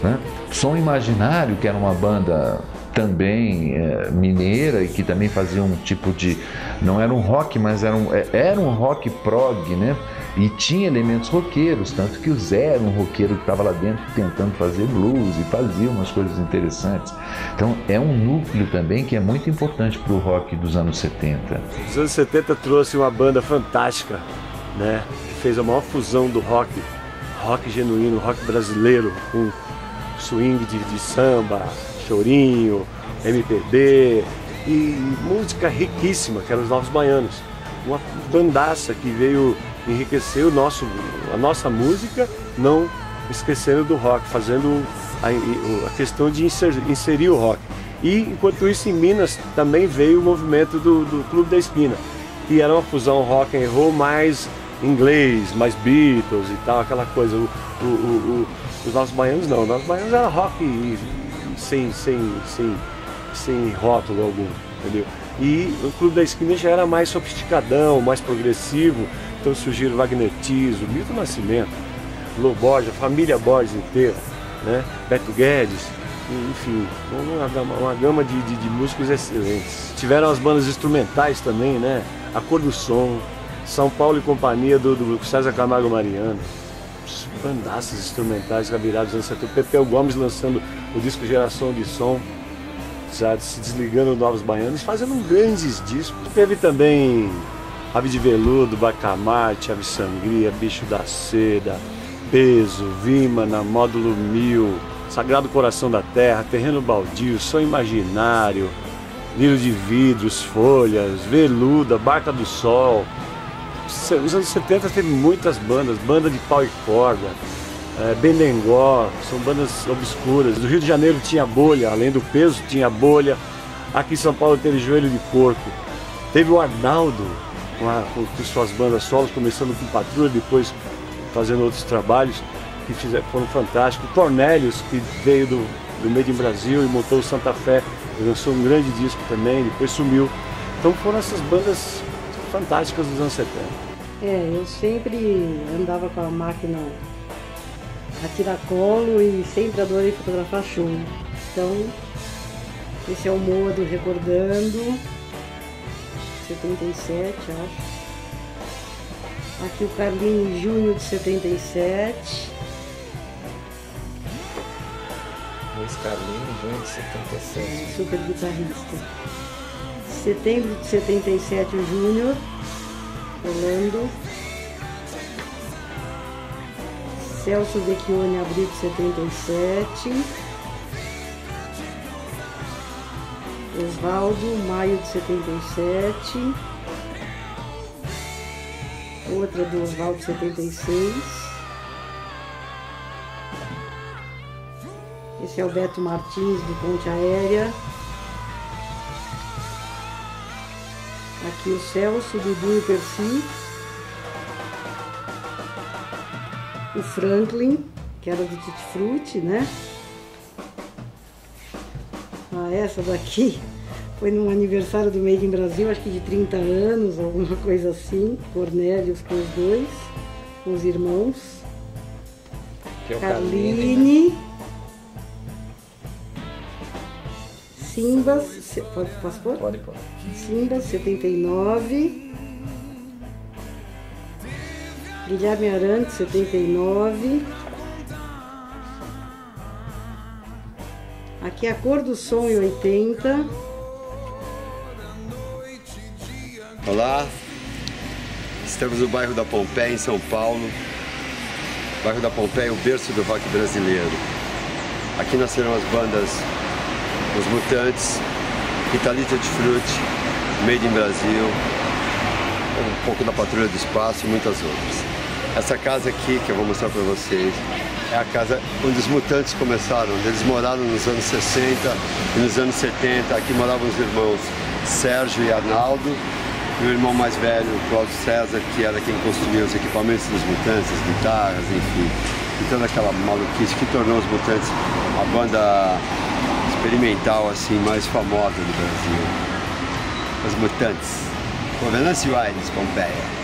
né? Som Imaginário, que era uma banda também mineira e que também fazia um tipo de... não era um rock, mas era um rock prog, né? E tinha elementos roqueiros, tanto que o Zé era um roqueiro que estava lá dentro tentando fazer blues e fazia umas coisas interessantes. Então é um núcleo também que é muito importante para o rock dos anos 70. Os anos 70 trouxe uma banda fantástica, né? Que fez a maior fusão do rock genuíno, rock brasileiro, com swing de samba, chorinho, MPB e música riquíssima, que eram os Novos Baianos. Uma bandaça que veio enriquecer a nossa música, não esquecendo do rock, fazendo a questão de inserir o rock. E enquanto isso, em Minas também veio o movimento do Clube da Esquina, que era uma fusão rock and roll mais inglês, mais Beatles e tal, aquela coisa. Os Novos Baianos não, os Novos Baianos era rock sem rótulo algum, entendeu? E o Clube da Esquina já era mais sofisticadão, mais progressivo, então surgiram Wagner Tiso, Milton Nascimento, Lô Borges, a família Borges inteira, né? Beto Guedes, enfim, uma gama de músicos excelentes. Tiveram as bandas instrumentais também, né? A Cor do Som, São Paulo e Companhia do César Camargo Mariano. Bandaças instrumentais virados nos anos 70, Pepeu Gomes lançando o disco Geração de Som, já se desligando Novos Baianos, fazendo grandes discos. Teve também Ave de Veludo, Bacamarte, Ave Sangria, Bicho da Seda, Peso, Vímana, Módulo 1000, Sagrado Coração da Terra, Terreno Baldio, Som Imaginário, Lírio de Vidros, Folhas, Veluda, Barca do Sol. Nos anos 70 teve muitas bandas, banda de pau e corda, Bendengó, são bandas obscuras. No Rio de Janeiro tinha Bolha, além do Peso tinha Bolha. Aqui em São Paulo teve Joelho de Porco. Teve o Arnaldo com suas bandas solos, começando com Patrulha, depois fazendo outros trabalhos que foram fantásticos. Cornélios, que veio do Made in Brasil e montou o Santa Fé, lançou um grande disco também, depois sumiu. Então foram essas bandas fantásticas dos anos 70. Eu sempre andava com a máquina a tiracolo e sempre adorei fotografar show. Então, esse é o modo recordando, 77, acho. Aqui o Carlinho em junho de 77. Luiz Carlinho em junho de 77. Super guitarrista. Setembro de 77, o Júnior, Orlando. Celso Vecchione, abril de 77. Osvaldo, maio de 77. Outra do Osvaldo de 76. Esse é o Beto Martins, do Ponte Aérea. Aqui o Celso, Dudu e Percy. O Franklin, que era do Tutti Frutti, né? Essa daqui foi num aniversário do Made in Brasil, acho que de 30 anos, alguma coisa assim. Cornélios com os dois, com os irmãos. Que é o Carline. Simbas, posso pôr? Pode. Simbas, 79. Guilherme Arantes, 79. Aqui a Cor do Som em 80. Olá, estamos no bairro da Pompeia, em São Paulo. O bairro da Pompeia é o berço do rock brasileiro. Aqui nasceram as bandas Os Mutantes, Italita de Frutti, Made in Brasil, um pouco da Patrulha do Espaço e muitas outras. Essa casa aqui que eu vou mostrar para vocês é a casa onde os Mutantes começaram, onde eles moraram nos anos 60 e nos anos 70. Aqui moravam os irmãos Sérgio e Arnaldo, e o irmão mais velho, Cláudio César, que era quem construía os equipamentos dos Mutantes, as guitarras, enfim. E toda aquela maluquice que tornou os Mutantes a banda experimental assim, mais famosa do Brasil. Os Mutantes. Venâncio Aires, Pompeia.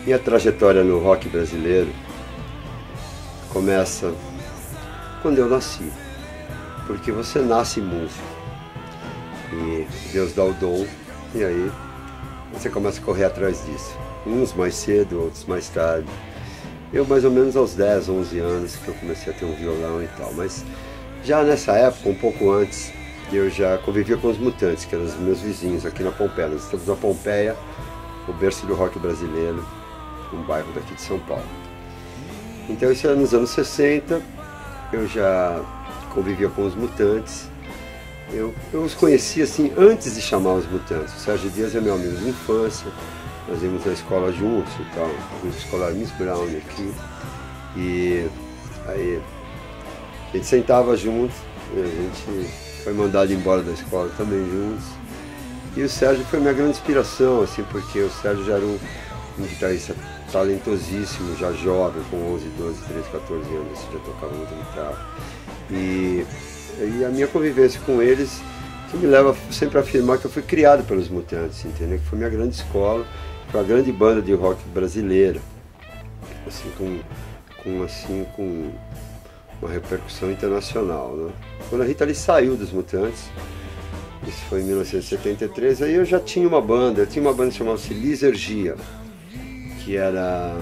Minha trajetória no rock brasileiro começa quando eu nasci, porque você nasce músico e Deus dá o dom e aí você começa a correr atrás disso. Uns mais cedo, outros mais tarde. Eu mais ou menos aos 10, 11 anos que eu comecei a ter um violão e tal, mas já nessa época, um pouco antes, eu já convivia com os Mutantes, que eram os meus vizinhos aqui na Pompeia. Nós estamos na Pompeia, o berço do rock brasileiro, um bairro daqui de São Paulo. Então isso era nos anos 60, eu já convivia com os Mutantes. Eu os conhecia assim antes de chamar os Mutantes. O Sérgio Dias é meu amigo de infância, nós íamos na escola juntos e tal, no grupo escolar Miss Brown aqui. E aí a gente sentava juntos, a gente foi mandado embora da escola também juntos. E o Sérgio foi minha grande inspiração, assim, porque o Sérgio já era um guitarrista talentosíssimo, já jovem, com 11, 12, 13, 14 anos, já tocava muita guitarra. E a minha convivência com eles que me leva sempre a afirmar que eu fui criado pelos Mutantes, entendeu? Que foi minha grande escola, foi a grande banda de rock brasileira, assim, com uma repercussão internacional, né? Quando a Rita Lee saiu dos Mutantes, isso foi em 1973, aí eu já tinha uma banda, que chamava-se Lisergia, que era,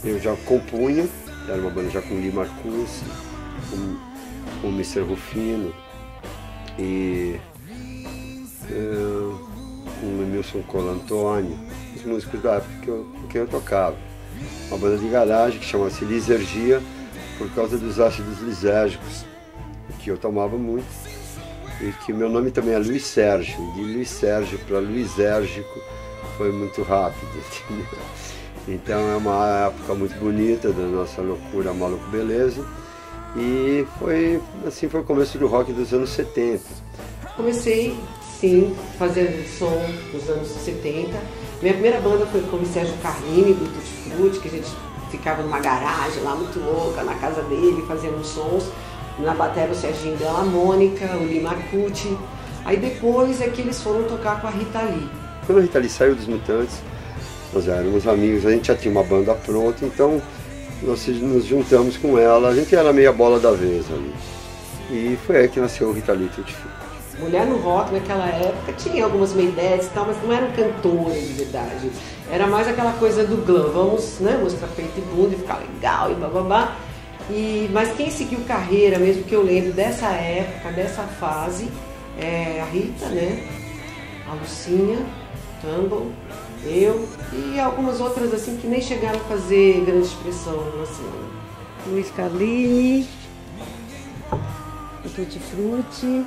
eu já compunha, era uma banda já com Lee Marcuse, com o Mr. Rufino e com o Emilson Colantoni, os músicos da época com quem eu tocava. Uma banda de garagem que chamava-se Lisergia, por causa dos ácidos lisérgicos, que eu tomava muito, e que meu nome também é Luiz Sérgio, de Luiz Sérgio para Luizérgico foi muito rápido, entendeu? Então é uma época muito bonita da nossa loucura maluco beleza, e foi assim, foi o começo do rock dos anos 70. Comecei, sim, fazendo som nos anos 70. Minha primeira banda foi com o Sérgio Carlini, do Tutti Frutti, que a gente ficava numa garagem lá muito louca, na casa dele, fazendo sons. Na bateria o Serginho Della Mônica, o Lee Marcucci. Aí depois é que eles foram tocar com a Rita Lee. Quando a Rita Lee saiu dos Mutantes, nós já éramos amigos, a gente já tinha uma banda pronta, então nós nos juntamos com ela, a gente era meia bola da vez ali. E foi aí que nasceu o Rita Lee Tutti Frutti. Mulher no rock naquela época tinha algumas meidades e tal, mas não eram cantoras de verdade. Era mais aquela coisa do glam, vamos, né, mostrar peito e bunda e ficar legal e bababá. Mas quem seguiu carreira, mesmo que eu lembro dessa época, dessa fase, é a Rita, né, a Lucinha, Tumble, eu e algumas outras assim que nem chegaram a fazer grande expressão na cena. Luiz Carlini, o Tutti Frutti.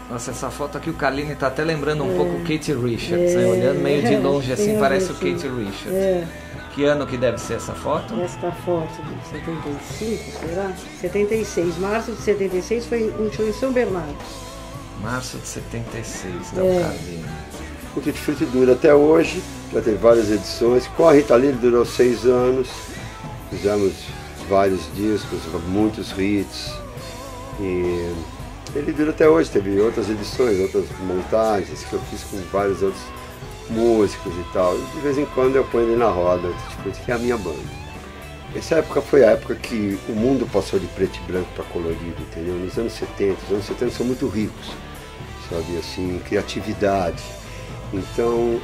Nossa, essa foto aqui o Carlini tá até lembrando um pouco o Keith Richards, né? Olhando meio de longe assim, parece o Keith Richards. Que ano que deve ser essa foto? Esta foto de 75, será? 76, março de 76 foi um show em São Bernardo. Março de 76, tá o Carlini. O Tutti Frutti dura até hoje, já teve várias edições. Com a Rita Lee durou 6 anos, fizemos vários discos, muitos hits. E ele dura até hoje, teve outras edições, outras montagens que eu fiz com vários outros músicos e tal. E de vez em quando eu ponho ele na roda, que é a minha banda. Essa época foi a época que o mundo passou de preto e branco para colorido, entendeu? Nos anos 70, os anos 70 são muito ricos, sabe, assim, criatividade. Então,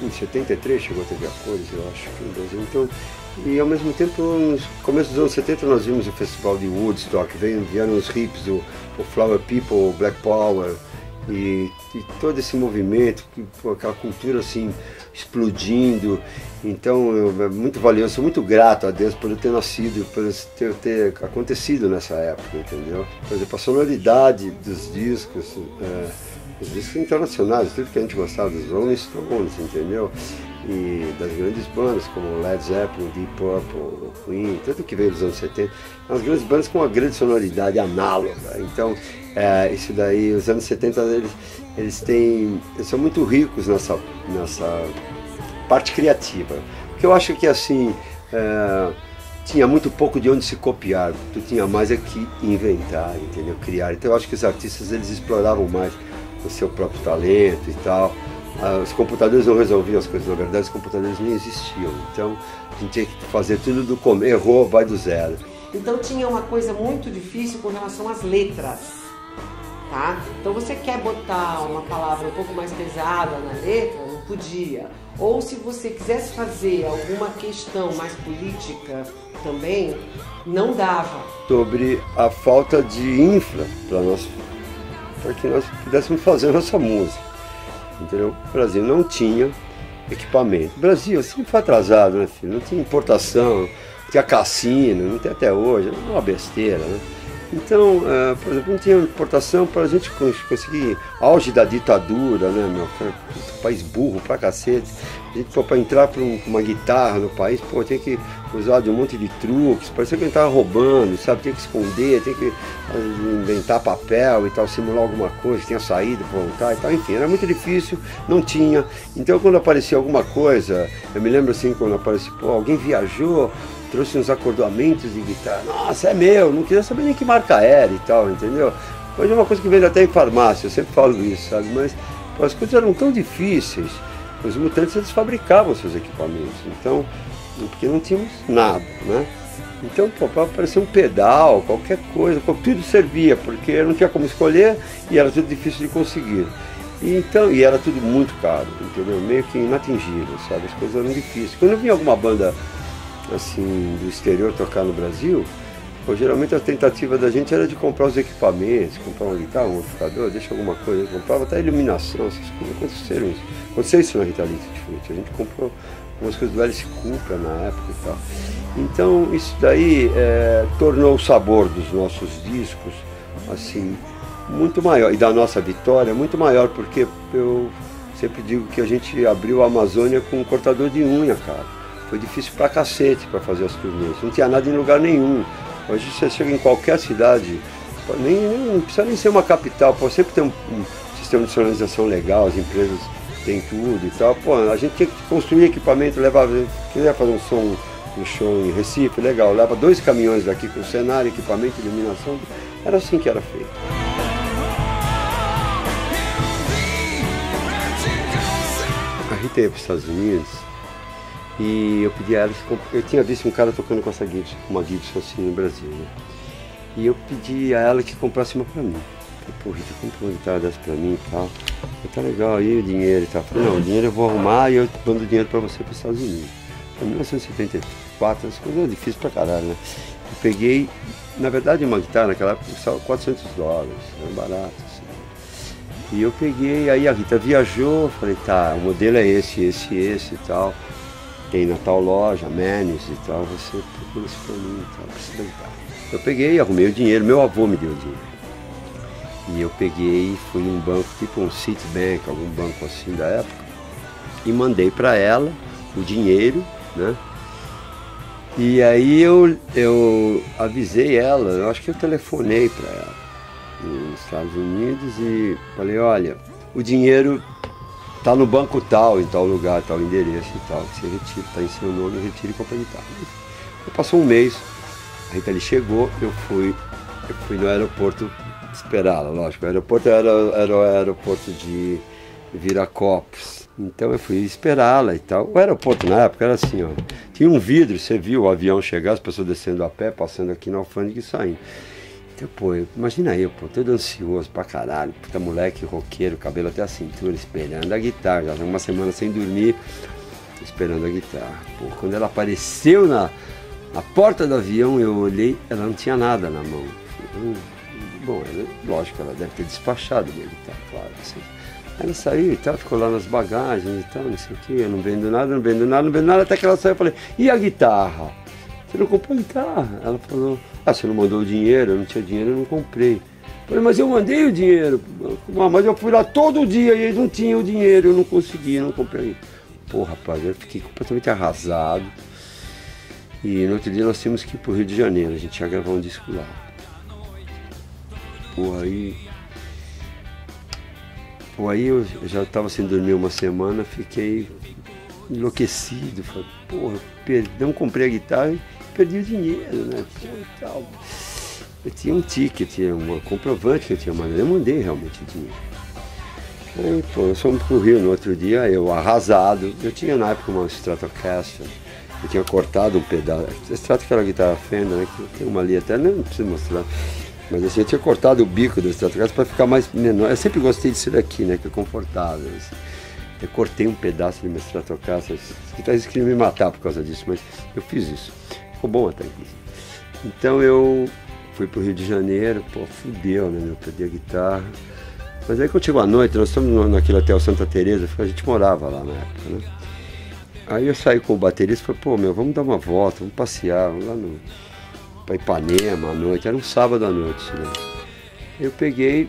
em 73 chegou a TV a cores, eu acho, aqui no Brasil. Então, e ao mesmo tempo, no começo dos anos 70, nós vimos o festival de Woodstock, vieram os hippies, o Flower People, o Black Power, e todo esse movimento, aquela cultura assim, explodindo. Então, é muito valioso, sou muito grato a Deus por eu ter nascido, por ter acontecido nessa época, entendeu? Por exemplo, a sonoridade dos discos, os discos internacionais, tudo que a gente gostava dos Rolling Stones, entendeu? E das grandes bandas como Led Zeppelin, Deep Purple, Queen, tudo que veio dos anos 70, as grandes bandas com uma grande sonoridade análoga. Então, isso daí, os anos 70, eles são muito ricos nessa parte criativa. Porque eu acho que assim, tinha muito pouco de onde se copiar, tu tinha mais é que inventar, entendeu? Criar. Então eu acho que os artistas, eles exploravam mais o seu próprio talento e tal. Os computadores não resolviam as coisas, na verdade os computadores nem existiam, então a gente tinha que fazer tudo do começo, errou, vai do zero. Então tinha uma coisa muito difícil com relação às letras, tá? Então você quer botar uma palavra um pouco mais pesada na letra, não podia. Ou se você quisesse fazer alguma questão mais política também, não dava. Sobre a falta de infra para que nós pudéssemos fazer a nossa música. Entendeu? O Brasil não tinha equipamento. O Brasil sempre foi atrasado, né, filho? Não tinha importação, não tinha cassino, não tem até hoje, é uma besteira, né? Então, por exemplo, não tinha importação para a gente conseguir auge da ditadura, né, meu? Um país burro pra cacete. A gente, para entrar para uma guitarra no país, tinha que usar de um monte de truques, parecia que a gente estava roubando, sabe? Tinha que esconder, tinha que inventar papel e tal, simular alguma coisa, tinha saído para voltar e tal, enfim, era muito difícil, não tinha. Então, quando aparecia alguma coisa, eu me lembro assim, quando aparecia, alguém viajou, trouxe uns acordoamentos de guitarra, nossa, é meu, não queria saber nem que marca era e tal, entendeu? Hoje é uma coisa que vende até em farmácia, eu sempre falo isso, sabe? Mas as coisas eram tão difíceis, os Mutantes, eles fabricavam seus equipamentos, então, porque não tínhamos nada, né? Então, para aparecer um pedal, qualquer coisa, tudo servia, porque não tinha como escolher e era tudo difícil de conseguir. E era tudo muito caro, entendeu? Meio que inatingível, sabe? As coisas eram difíceis. Quando eu vinha alguma banda assim, do exterior tocar no Brasil, geralmente a tentativa da gente era de comprar os equipamentos, comprar uma guitarra, um amplificador, deixa alguma coisa, comprava até iluminação, essas coisas. Aconteceu isso na Rita Lee de Frutti, a gente comprou algumas coisas do Alice Cooper na época e tal. Então isso daí tornou o sabor dos nossos discos assim muito maior, e da nossa vitória muito maior, porque eu sempre digo que a gente abriu a Amazônia com um cortador de unha, cara. Foi difícil pra cacete para fazer as turnês, não tinha nada em lugar nenhum. Hoje você chega em qualquer cidade, não precisa nem ser uma capital, sempre tem um sistema de sonorização legal, as empresas têm tudo e tal. A gente tinha que construir equipamento, queria fazer um show em Recife, legal, leva 2 caminhões daqui com cenário, equipamento, iluminação, era assim que era feito. A Rita ia para os Estados Unidos e eu pedi a ela, eu tinha visto um cara tocando com uma Gibson assim no Brasil, né? E eu pedi a ela que comprasse uma pra mim. Falei, pô, Rita, compra uma guitarra dessa pra mim e tal. Falei, tá legal, e o dinheiro e tal? Falei, não, o dinheiro eu vou arrumar e eu mando o dinheiro pra você para os Estados Unidos. Em 1974, as coisas eram difíceis pra caralho, né? Eu peguei, na verdade, uma guitarra naquela época custava $400, era barato, assim. E eu peguei, aí a Rita viajou, falei, tá, o modelo é esse e tal. Tem na tal loja, Manus e tal, você procura isso pra mim e tal, preciso da guitarra. Eu peguei, arrumei o dinheiro, meu avô me deu o dinheiro. E eu peguei, fui num banco, tipo um Citibank, algum banco assim da época, e mandei pra ela o dinheiro, né? E aí eu avisei ela, eu acho que eu telefonei pra ela nos Estados Unidos e falei, olha, o dinheiro tá no banco tal, em tal lugar, tal endereço e tal, você retira, tá em seu nome, retira e compra a guitarra. Passou um mês, a Rita Lee chegou, eu fui no aeroporto esperá-la, lógico, o aeroporto era o aeroporto de Viracopos, então eu fui esperá-la e tal. O aeroporto na época era assim, ó, tinha um vidro, você viu o avião chegar, as pessoas descendo a pé, passando aqui na alfândega e saindo. Então, pô, imagina eu, pô, todo ansioso pra caralho, puta moleque roqueiro, cabelo até a cintura, esperando a guitarra, já uma semana sem dormir, esperando a guitarra. Pô, quando ela apareceu na porta do avião, eu olhei, ela não tinha nada na mão. Bom, lógico, ela deve ter despachado minha guitarra, claro. Assim. Ela saiu e tal, ficou lá nas bagagens e tal, não sei o que, eu não vendo nada, até que ela saiu, eu falei, e a guitarra? Você não comprou a guitarra? Ela falou, você não mandou o dinheiro, eu não tinha dinheiro, eu não comprei. Eu falei, mas eu mandei o dinheiro, mas eu fui lá todo dia e eles não tinham o dinheiro, eu não consegui, não comprei. Pô, rapaz, eu fiquei completamente arrasado. E no outro dia nós tínhamos que ir pro Rio de Janeiro, a gente ia gravar um disco lá. Pô, aí eu já estava sem dormir uma semana, fiquei enlouquecido, falei, porra, não comprei a guitarra e perdi o dinheiro, né? Pô, tal. Eu tinha um ticket, uma comprovante que eu tinha mandado, eu mandei realmente o dinheiro. Aí, pô, nós fomos pro Rio no outro dia, eu arrasado, eu tinha na época uma Stratocaster, eu tinha cortado um pedaço, Strato que era a guitarra Fender, né? Que tem uma ali até, não preciso mostrar. Mas assim, eu tinha cortado o bico da Stratocaster para ficar mais menor. Eu sempre gostei disso daqui, né? Que é confortável. Assim. Eu cortei um pedaço de minha Stratocaster. Os guitarristas queriam me matar por causa disso, mas eu fiz isso. Ficou bom até aqui. Então eu fui pro Rio de Janeiro, pô, fudeu, né? Eu perdi a guitarra. Mas aí quando chegou a noite, nós estamos naquele hotel Santa Teresa, a gente morava lá na época, né? Aí eu saí com o baterista e falei, pô, meu, vamos dar uma volta, vamos passear, vamos lá pra Ipanema à noite, era um sábado à noite, né? Eu peguei,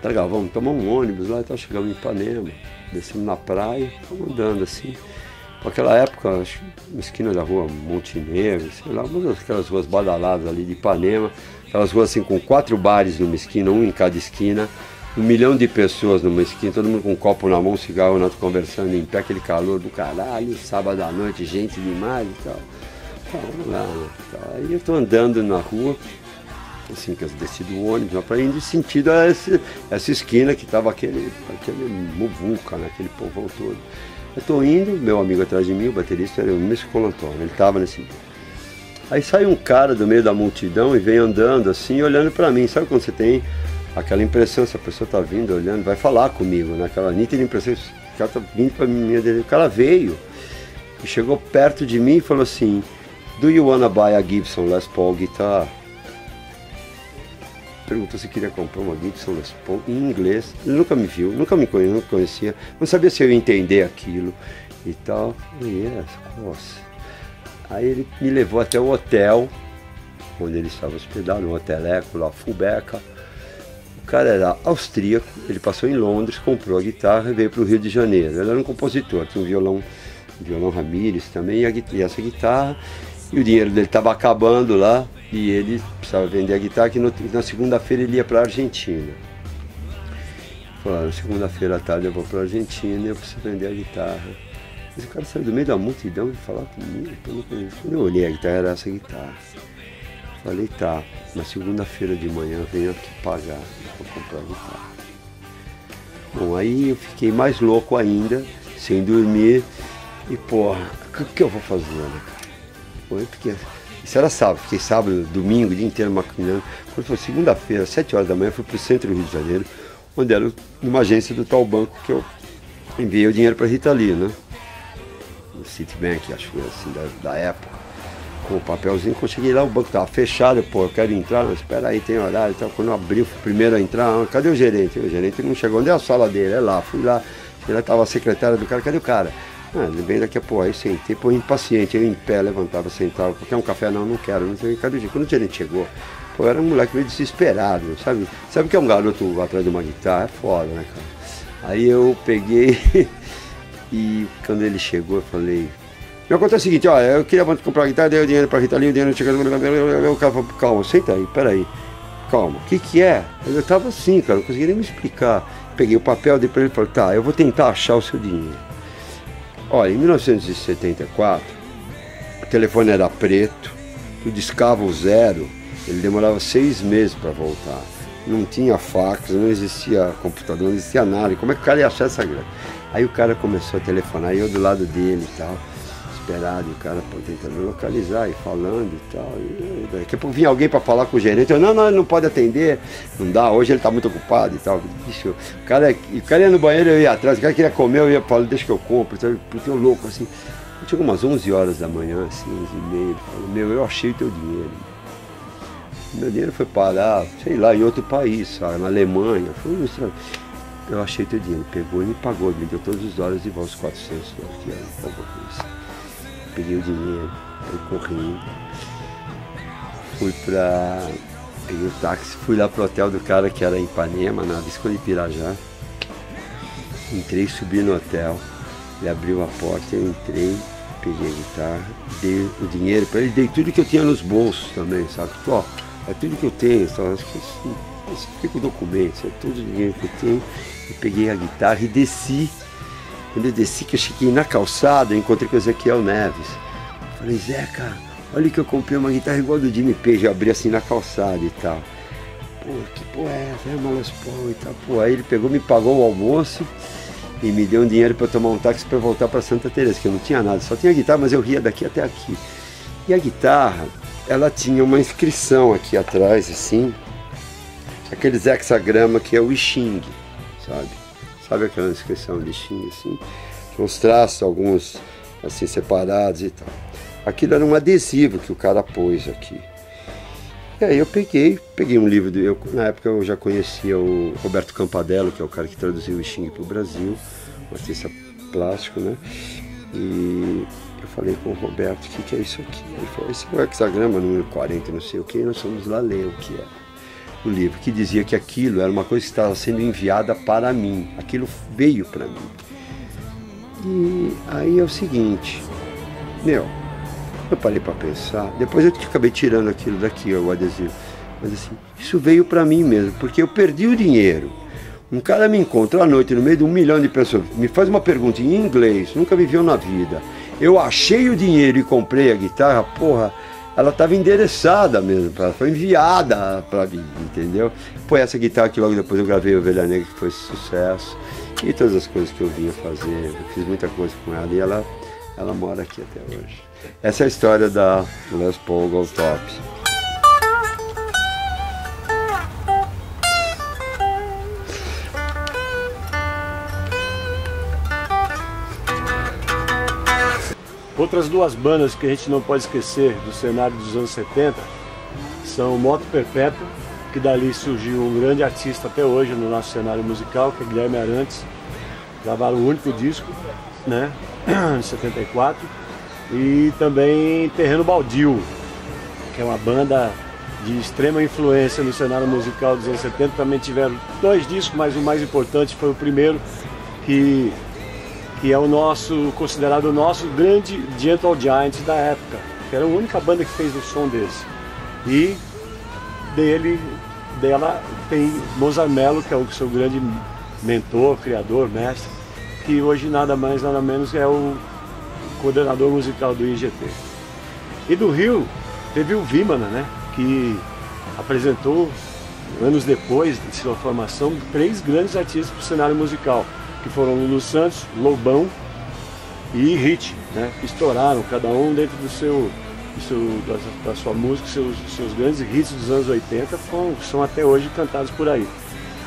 tá legal, vamos tomar um ônibus lá e tal, chegamos em Ipanema, descemos na praia, fomos andando assim. Naquela época, acho que na esquina da rua Montenegro, sei lá, uma daquelas ruas badaladas ali de Ipanema, aquelas ruas assim com 4 bares numa esquina, um em cada esquina, 1 milhão de pessoas numa esquina, todo mundo com um copo na mão, um cigarro, nós conversando em pé, aquele calor do caralho, sábado à noite, gente demais e tal. Vamos lá, né? Aí eu tô andando na rua, assim que eu desci do ônibus, na praia, indo em sentido a essa esquina que tava aquele muvuca, né? Aquele povão todo. Eu tô indo, meu amigo atrás de mim, o baterista era o Mr. Colantone, ele tava nesse... Aí sai um cara do meio da multidão e vem andando assim, olhando pra mim, sabe quando você tem aquela impressão, se a pessoa tá vindo, olhando, vai falar comigo, né? Aquela nítida impressão, o cara tá vindo pra mim, o cara veio e chegou perto de mim e falou assim, do you wanna buy a Gibson Les Paul guitar? Perguntou se queria comprar uma Gibson Les Paul em inglês. Ele nunca me viu, nunca me conhecia, não sabia se eu ia entender aquilo e tal. Nossa. Aí ele me levou até o hotel, onde ele estava hospedado, um hoteleco lá, Fullbeca. O cara era austríaco, ele passou em Londres, comprou a guitarra e veio para o Rio de Janeiro. Ele era um compositor, tinha um violão Ramírez também, e essa guitarra. E o dinheiro dele estava acabando lá e ele precisava vender a guitarra, que na segunda-feira ele ia para a Argentina. Falou, na segunda-feira à tarde eu vou para a Argentina e eu preciso vender a guitarra. Mas o cara saiu do meio da multidão e falou comigo, eu não conheço. Quando eu olhei a guitarra, era essa guitarra. Falei, tá, na segunda-feira de manhã eu venho aqui pagar para comprar a guitarra. Bom, aí eu fiquei mais louco ainda, sem dormir, e porra, o que eu vou fazer, né, cara? Isso era sábado, fiquei sábado, domingo, o dia inteiro maquinando. Quando foi segunda-feira, 7 horas da manhã, fui para o centro do Rio de Janeiro, onde era numa agência do tal banco que eu enviei o dinheiro para Rita Lee, né? No Citibank, acho que assim, da época, com o papelzinho. Quando eu cheguei lá, o banco estava fechado, eu quero entrar, mas espera aí, tem horário e tal. Quando eu abri, fui o primeiro a entrar, cadê o gerente? O gerente não chegou, onde é a sala dele? É lá, fui lá, estava a secretária do cara, cadê o cara? Ele veio daqui a pouco, aí sentei, pô, impaciente, eu em pé, levantava, sentava, quer um café? Não quero, não sei, cadê o dia? Quando o gerente chegou, pô, era um moleque meio desesperado, sabe? Sabe o que é um garoto atrás de uma guitarra? É foda, né, cara? Aí eu peguei e quando ele chegou, eu falei, meu, acontece o seguinte, ó, eu queria comprar uma guitarra, dei o dinheiro pra Rita Lee, o dinheiro chegou, o cara falou, calma, senta aí, peraí, calma, o que é? Eu tava assim, cara, não conseguia nem me explicar. Peguei o papel, dei pra ele e falei, tá, eu vou tentar achar o seu dinheiro. Olha, em 1974, o telefone era preto, tu discava o 0, ele demorava 6 meses para voltar. Não tinha fax, não existia computador, não existia nada. Como é que o cara ia achar essa grana? Aí o cara começou a telefonar, eu do lado dele e tal, desesperado, e o cara tentando localizar e falando e tal. E daqui a pouco vinha alguém para falar com o gerente, eu, não, ele não pode atender, não dá, hoje ele está muito ocupado e tal. Bicho, o cara ia no banheiro, eu ia atrás, o cara queria comer, eu ia falar, deixa que eu compro, porque eu louco assim. Chegou umas 11 horas da manhã, assim, 11h30, ele falou, eu achei o teu dinheiro. Meu dinheiro foi parar, sei lá, em outro país, sabe, na Alemanha, eu achei teu dinheiro, pegou e me pagou, me deu todos os dólares de volta, os 400 dólares, que era pouca coisa. Peguei o dinheiro, eu corri, peguei o táxi, fui lá pro hotel do cara que era em Ipanema, na Visconde de Pirajá. Entrei, subi no hotel, ele abriu a porta, eu entrei, peguei a guitarra, dei o dinheiro para ele, dei tudo que eu tinha nos bolsos também, sabe? Ó, é tudo que eu tenho, só acho que isso fica o documento, é todo o dinheiro que eu tenho. Eu peguei a guitarra e desci. Quando eu desci, que eu cheguei na calçada, eu encontrei com o Ezequiel Neves. Falei, Zeca, olha que eu comprei uma guitarra igual do Jimmy Page, eu abri assim na calçada e tal. Pô, que porra é essa? É uma Les Paul e tal. Pô, aí ele pegou, me pagou o almoço e me deu um dinheiro para eu tomar um táxi para voltar para Santa Teresa, que eu não tinha nada, só tinha guitarra, mas eu ria daqui até aqui. E a guitarra, ela tinha uma inscrição aqui atrás, assim, aqueles hexagramas que é o I Ching, sabe? Sabe aquela inscrição de Xing, assim? Uns traços, alguns assim separados e tal. Aquilo era um adesivo que o cara pôs aqui. E aí eu peguei um livro, na época eu já conhecia o Roberto Campadello, que é o cara que traduziu o Xing para o Brasil, um artista plástico, né? E eu falei com o Roberto, o que é isso aqui? Ele falou, esse é o hexagrama número 40, não sei o que, nós fomos lá ler o que é. O livro, que dizia que aquilo era uma coisa que estava sendo enviada para mim, aquilo veio para mim. E aí é o seguinte, eu parei para pensar, depois eu acabei tirando aquilo daqui, o adesivo, mas assim, isso veio para mim mesmo, porque eu perdi o dinheiro. Um cara me encontra à noite no meio de 1 milhão de pessoas, me faz uma pergunta em inglês, nunca me viu na vida. Eu achei o dinheiro e comprei a guitarra, porra, ela estava endereçada mesmo, foi enviada para mim, entendeu? Foi essa guitarra que logo depois eu gravei Ovelha Negra, que foi sucesso, e todas as coisas que eu vinha fazer, eu fiz muita coisa com ela, e ela mora aqui até hoje. Essa é a história da Les Paul Gold Top. Outras duas bandas que a gente não pode esquecer do cenário dos anos 70 são Moto Perpétua, que dali surgiu um grande artista até hoje no nosso cenário musical, que é Guilherme Arantes. Gravaram o único disco, né, em 74. E também Terreno Baldio, que é uma banda de extrema influência no cenário musical dos anos 70. Também tiveram 2 discos, mas o mais importante foi o primeiro, que é o nosso, considerado o nosso grande Gentle Giant da época, que era a única banda que fez o som desse. E dela tem Mozart Mello, que é o seu grande mentor, criador, mestre, que hoje nada mais nada menos é o coordenador musical do IGT. E do Rio teve o Vimana, né, que apresentou anos depois de sua formação 3 grandes artistas para o cenário musical, que foram Lulu Santos, Lobão e Hit, né, que estouraram, cada um dentro da sua música, seus grandes hits dos anos 80 são até hoje cantados por aí.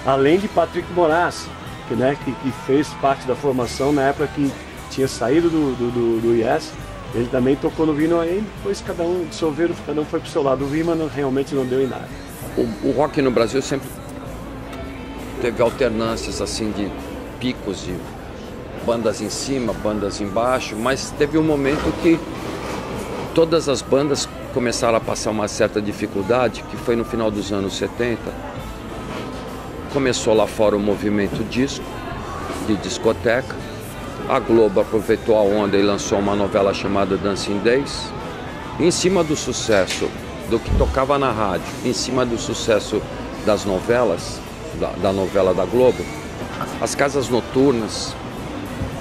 Além de Patrick Moraz, que fez parte da formação na época que tinha saído do Yes, ele também tocou no Vimana, aí depois cada um dissolveram, cada um foi pro seu lado. O Vimana realmente não deu em nada. O rock no Brasil sempre teve alternâncias assim de picos de bandas em cima, bandas embaixo, mas teve um momento que todas as bandas começaram a passar uma certa dificuldade, que foi no final dos anos 70. Começou lá fora o movimento disco, de discoteca. A Globo aproveitou a onda e lançou uma novela chamada Dancing Days. Em cima do sucesso do que tocava na rádio, em cima do sucesso das novelas, da novela da Globo, as casas noturnas,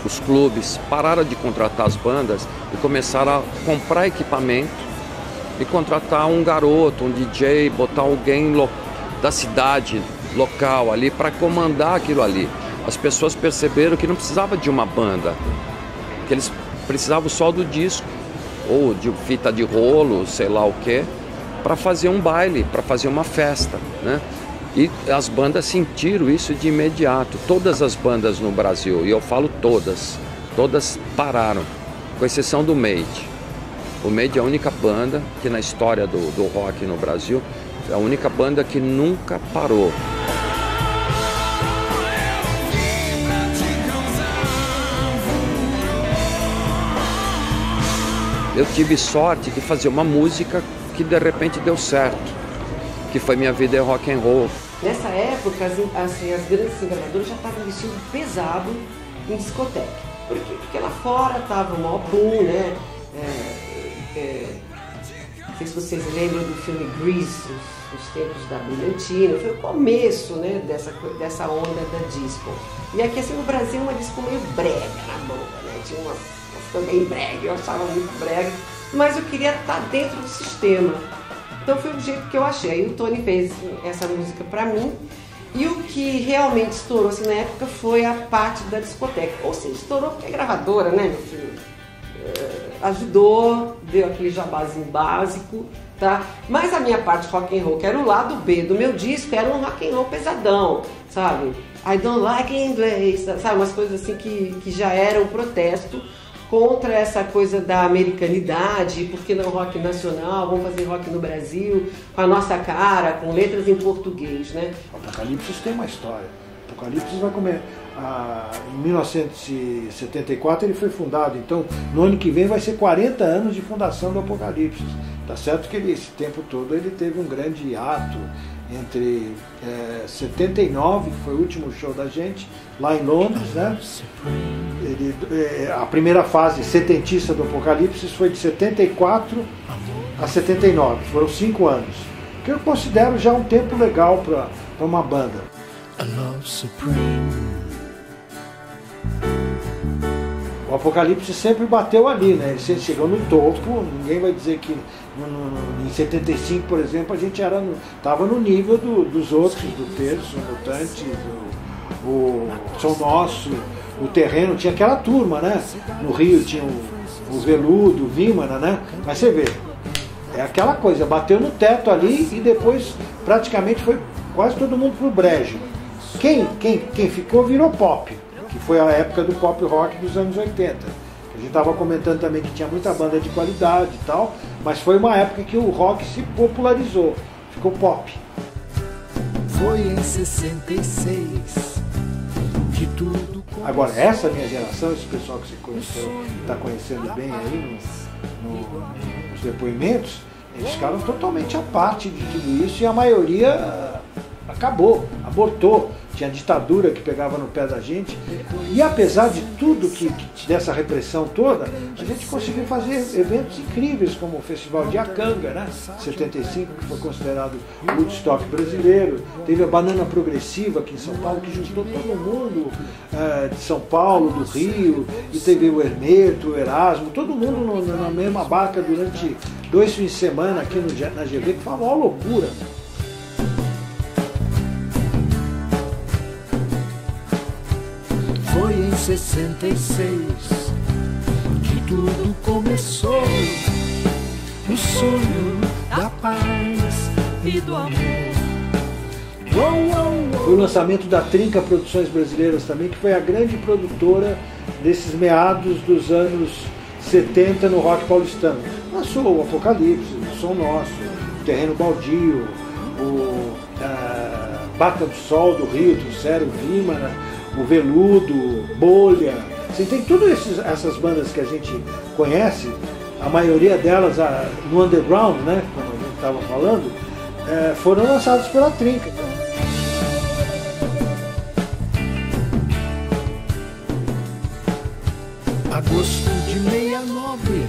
os clubes pararam de contratar as bandas e começaram a comprar equipamento e contratar um garoto, um DJ, botar alguém da cidade local ali para comandar aquilo ali. As pessoas perceberam que não precisava de uma banda, que eles precisava só do disco, ou de fita de rolo, sei lá o que, para fazer um baile, para fazer uma festa, né? E as bandas sentiram isso de imediato, todas as bandas no Brasil, e eu falo todas pararam, com exceção do Made. O Made é a única banda que na história do rock no Brasil, é a única banda que nunca parou. Eu tive sorte de fazer uma música que de repente deu certo, que foi Minha Vida é Rock and Roll. Nessa época, assim, as grandes gravadoras já estavam vestindo pesado em discoteca. Por quê? Porque lá fora estava o maior boom, né? Não sei se vocês lembram do filme Grease, os tempos da brilhantina. Foi o começo, né, dessa onda da disco. E aqui, assim, no Brasil, uma disco meio brega na boca, né? Tinha umas também brega, eu achava muito brega, mas eu queria estar dentro do sistema. Então foi o jeito que eu achei. Aí o Tony fez essa música pra mim, e o que realmente estourou assim, na época foi a parte da discoteca. Ou seja, estourou porque a gravadora, né, meu filho, ajudou, deu aquele jabazinho básico, tá? Mas a minha parte rock and roll, que era o lado B do meu disco, era um rock and roll pesadão, sabe? I don't like inglês, sabe? Umas coisas assim que já eram protesto contra essa coisa da americanidade, por que não rock nacional, vamos fazer rock no Brasil, com a nossa cara, com letras em português, né? Apocalipse tem uma história. Apocalipse vai comer. Em 1974 ele foi fundado, então no ano que vem vai ser 40 anos de fundação do Apocalipse. Tá certo que esse tempo todo ele teve um grande ato entre 79, que foi o último show da gente, lá em Londres, né? A primeira fase setentista do Apocalipse foi de 74 a 79, foram 5 anos, que eu considero já um tempo legal para uma banda. O Apocalipse sempre bateu ali, né? Ele sempre chegou no topo, ninguém vai dizer que em 75, por exemplo, a gente estava no nível dos outros, do Terço, Mutantes, o Som Nosso, o Terreno, tinha aquela turma, né? No Rio tinha o Veludo, o Vímana, né? Mas você vê, é aquela coisa, bateu no teto ali e depois praticamente foi quase todo mundo pro brejo. Quem ficou virou pop, que foi a época do pop rock dos anos 80. A gente estava comentando também que tinha muita banda de qualidade e tal, mas foi uma época que o rock se popularizou, ficou pop. Foi em 66 que tudo começou. Agora, essa minha geração, esse pessoal que você conheceu, está conhecendo bem aí nos depoimentos, eles ficaram totalmente à parte de tudo isso e a maioria acabou, abortou. Tinha ditadura que pegava no pé da gente. E apesar de tudo dessa repressão toda, a gente conseguiu fazer eventos incríveis, como o Festival de Iacanga, né? 75, que foi considerado o Woodstock brasileiro. Teve a Banana Progressiva aqui em São Paulo, que juntou todo mundo de São Paulo, do Rio, e teve o Hermeto, o Erasmo, todo mundo na mesma barca durante 2 fins de semana aqui na GV, que foi uma maior loucura. Foi em 66 que tudo começou. O sonho da paz e do amor. Foi o lançamento da Trinca Produções Brasileiras também, que foi a grande produtora desses meados dos anos 70 no rock paulistano. Lançou o Apocalipse, o Som Nosso, o Terreno Baldio, o Barca do Sol do Rio, trouxeram o Vímana, o Veludo, Bolha. Você tem todas essas bandas que a gente conhece, a maioria delas no underground, né, como a gente estava falando, foram lançadas pela Trinca. Agosto de 69,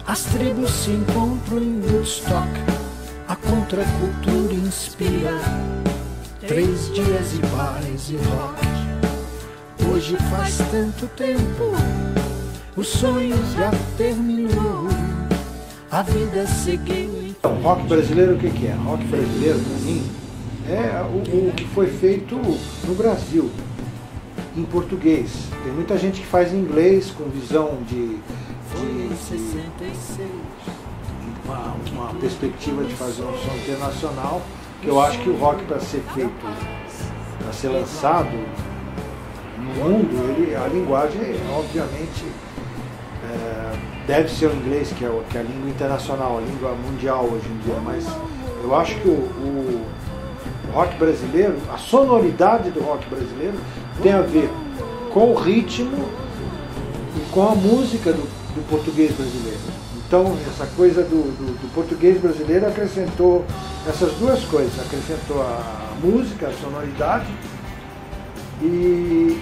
as tribos se encontram em Woodstock. A contracultura inspira 3 dias e bares e rock. Hoje faz tanto tempo, o sonho já terminou, a vida seguiu. O rock brasileiro, o que é? Rock brasileiro, para mim, é o que foi feito no Brasil. em português. Tem muita gente que faz em inglês com visão de uma perspectiva de fazer um som internacional, que eu acho que o rock, para ser feito, para ser lançado no mundo, a linguagem, obviamente, deve ser o inglês, que é a língua internacional, a língua mundial hoje em dia, mas eu acho que o rock brasileiro, a sonoridade do rock brasileiro tem a ver com o ritmo e com a música do português brasileiro. Então, essa coisa do português brasileiro acrescentou essas duas coisas, acrescentou a música, a sonoridade e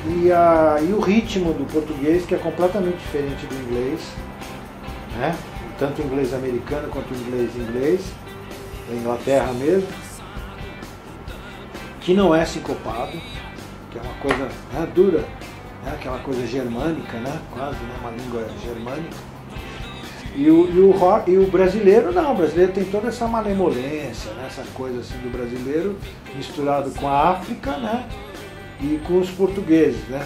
o ritmo do português, que é completamente diferente do inglês, né? Tanto o inglês americano quanto o inglês, da Inglaterra mesmo, que não é sincopado, que é uma coisa, né, dura, né, aquela coisa germânica, né, quase, né, uma língua germânica. E o brasileiro não, o brasileiro tem toda essa malemolência, né, essa coisa assim do brasileiro misturado com a África, né, e com os portugueses, né,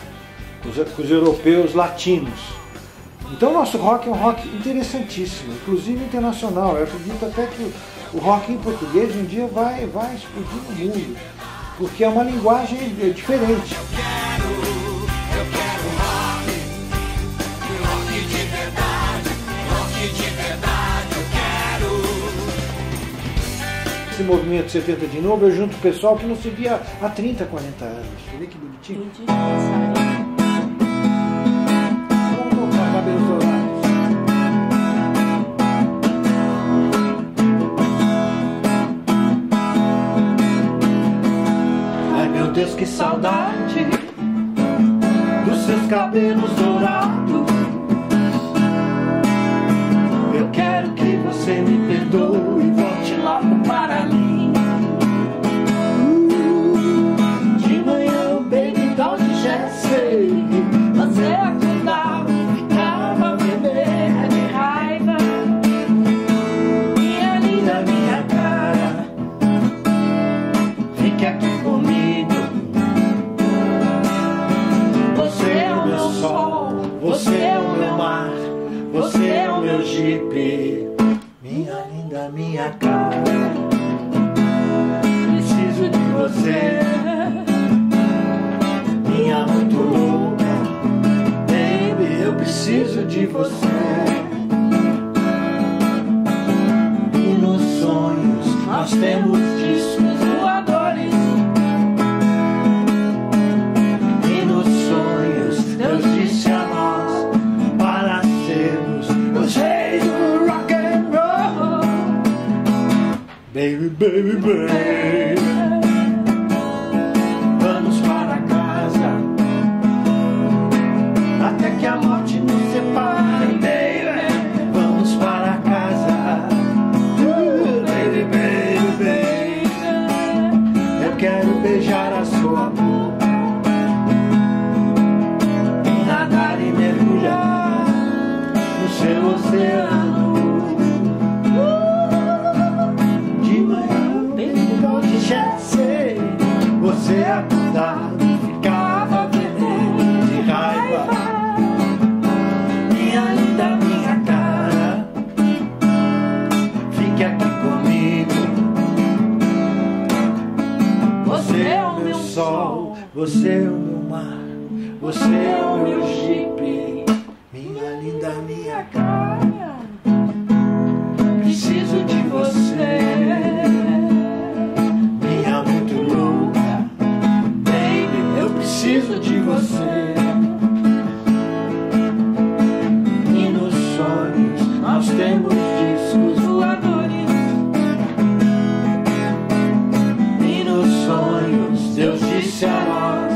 com os europeus latinos. Então o nosso rock é um rock interessantíssimo, inclusive internacional. Eu acredito até que o rock em português um dia vai explodir no mundo, porque é uma linguagem diferente. Eu quero rock de verdade, eu quero. Esse movimento 70 de novo, eu junto o pessoal que não se via há 30, 40 anos. Você vê que bonitinho? Vamos tocar cabelos dourados. Ai meu Deus, que saudade dos seus cabelos dourados. Eu quero que você me perdoe e volte logo para mim. De manhã, baby, doll de Jesse, você acordava, ficava vermelha de raiva. Minha linda, minha cara, fique aqui comigo. Você é o meu sol, você é o meu mar, você é o meu jipe. Minha linda, minha cara, preciso de você. Minha muito louca, baby, eu preciso de você. E nos sonhos nós temos discos voadores. E nos sonhos Deus disse a nós para sermos os reis do rock and roll. Baby, baby, baby, vamos para casa até que a morte nos separe, baby. Vamos para casa, baby, baby, baby. Eu quero beijar a sua boca e nadar e mergulhar no seu oceano. De manhã, baby, de Jesse, você acordava e ficava vermelho de raiva. Minha linda, minha cara, fique aqui comigo. Você é o meu sol, você é o meu mar, você é o meu jipe. Minha linda, minha cara, preciso de você. Minha muito louca, baby, eu preciso de você. E nos sonhos nós temos discos voadores. E nos sonhos Deus disse a nós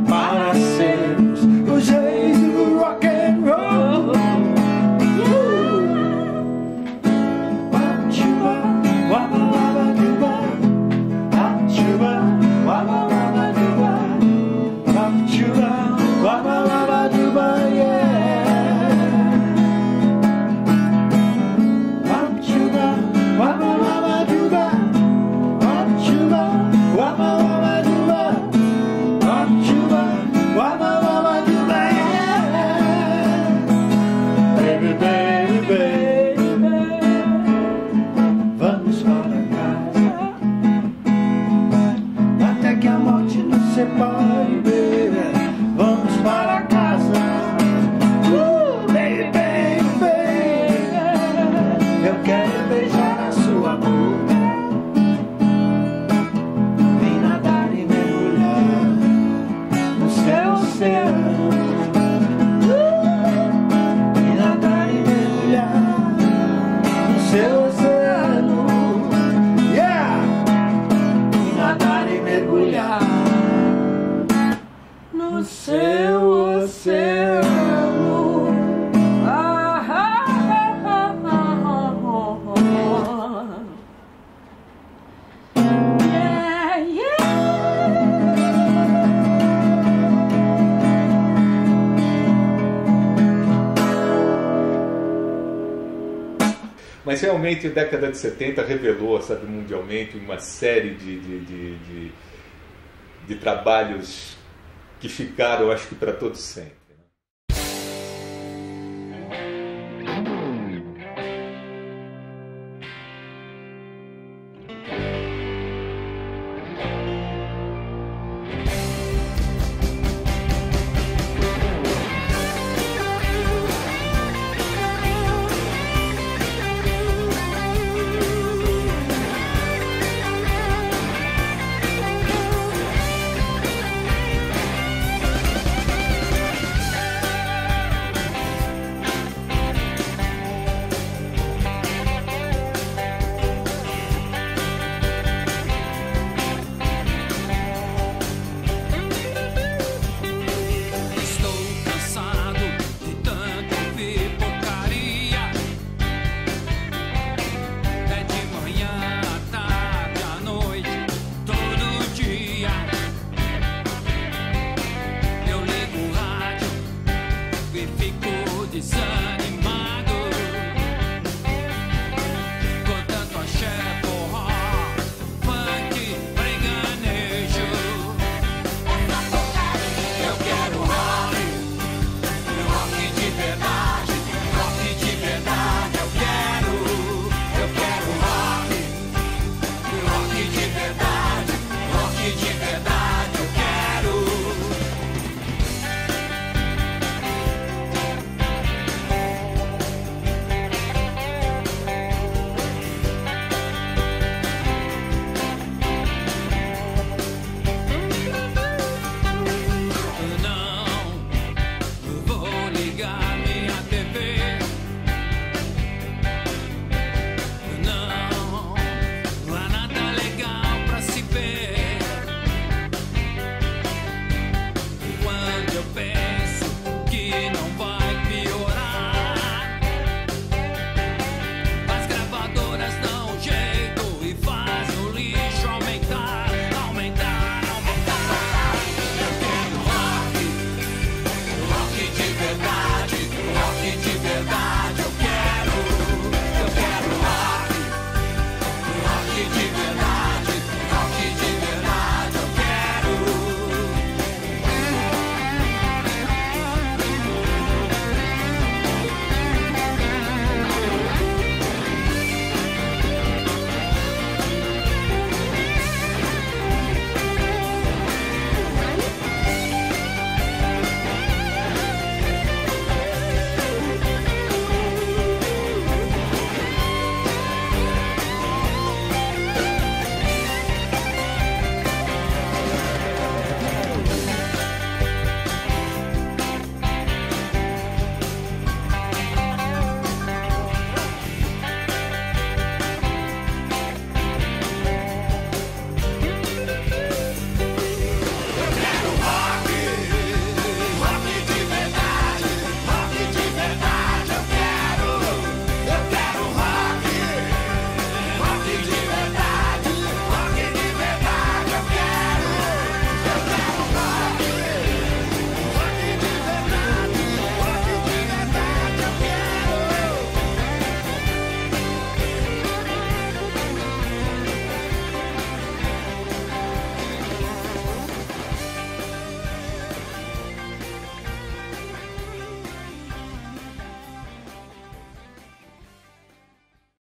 para sermos os reis do rock and roll. baby, vamos para casa. Baby, baby, eu quero beijar a sua boca. Vem nadar e mergulhar no seu oceano. Vem nadar e mergulhar no seu oceano. Yeah! Vem nadar e mergulhar no seu oceano. Mas realmente a década de 70 revelou, sabe, mundialmente uma série de trabalhos que ficaram, acho que para todos sempre.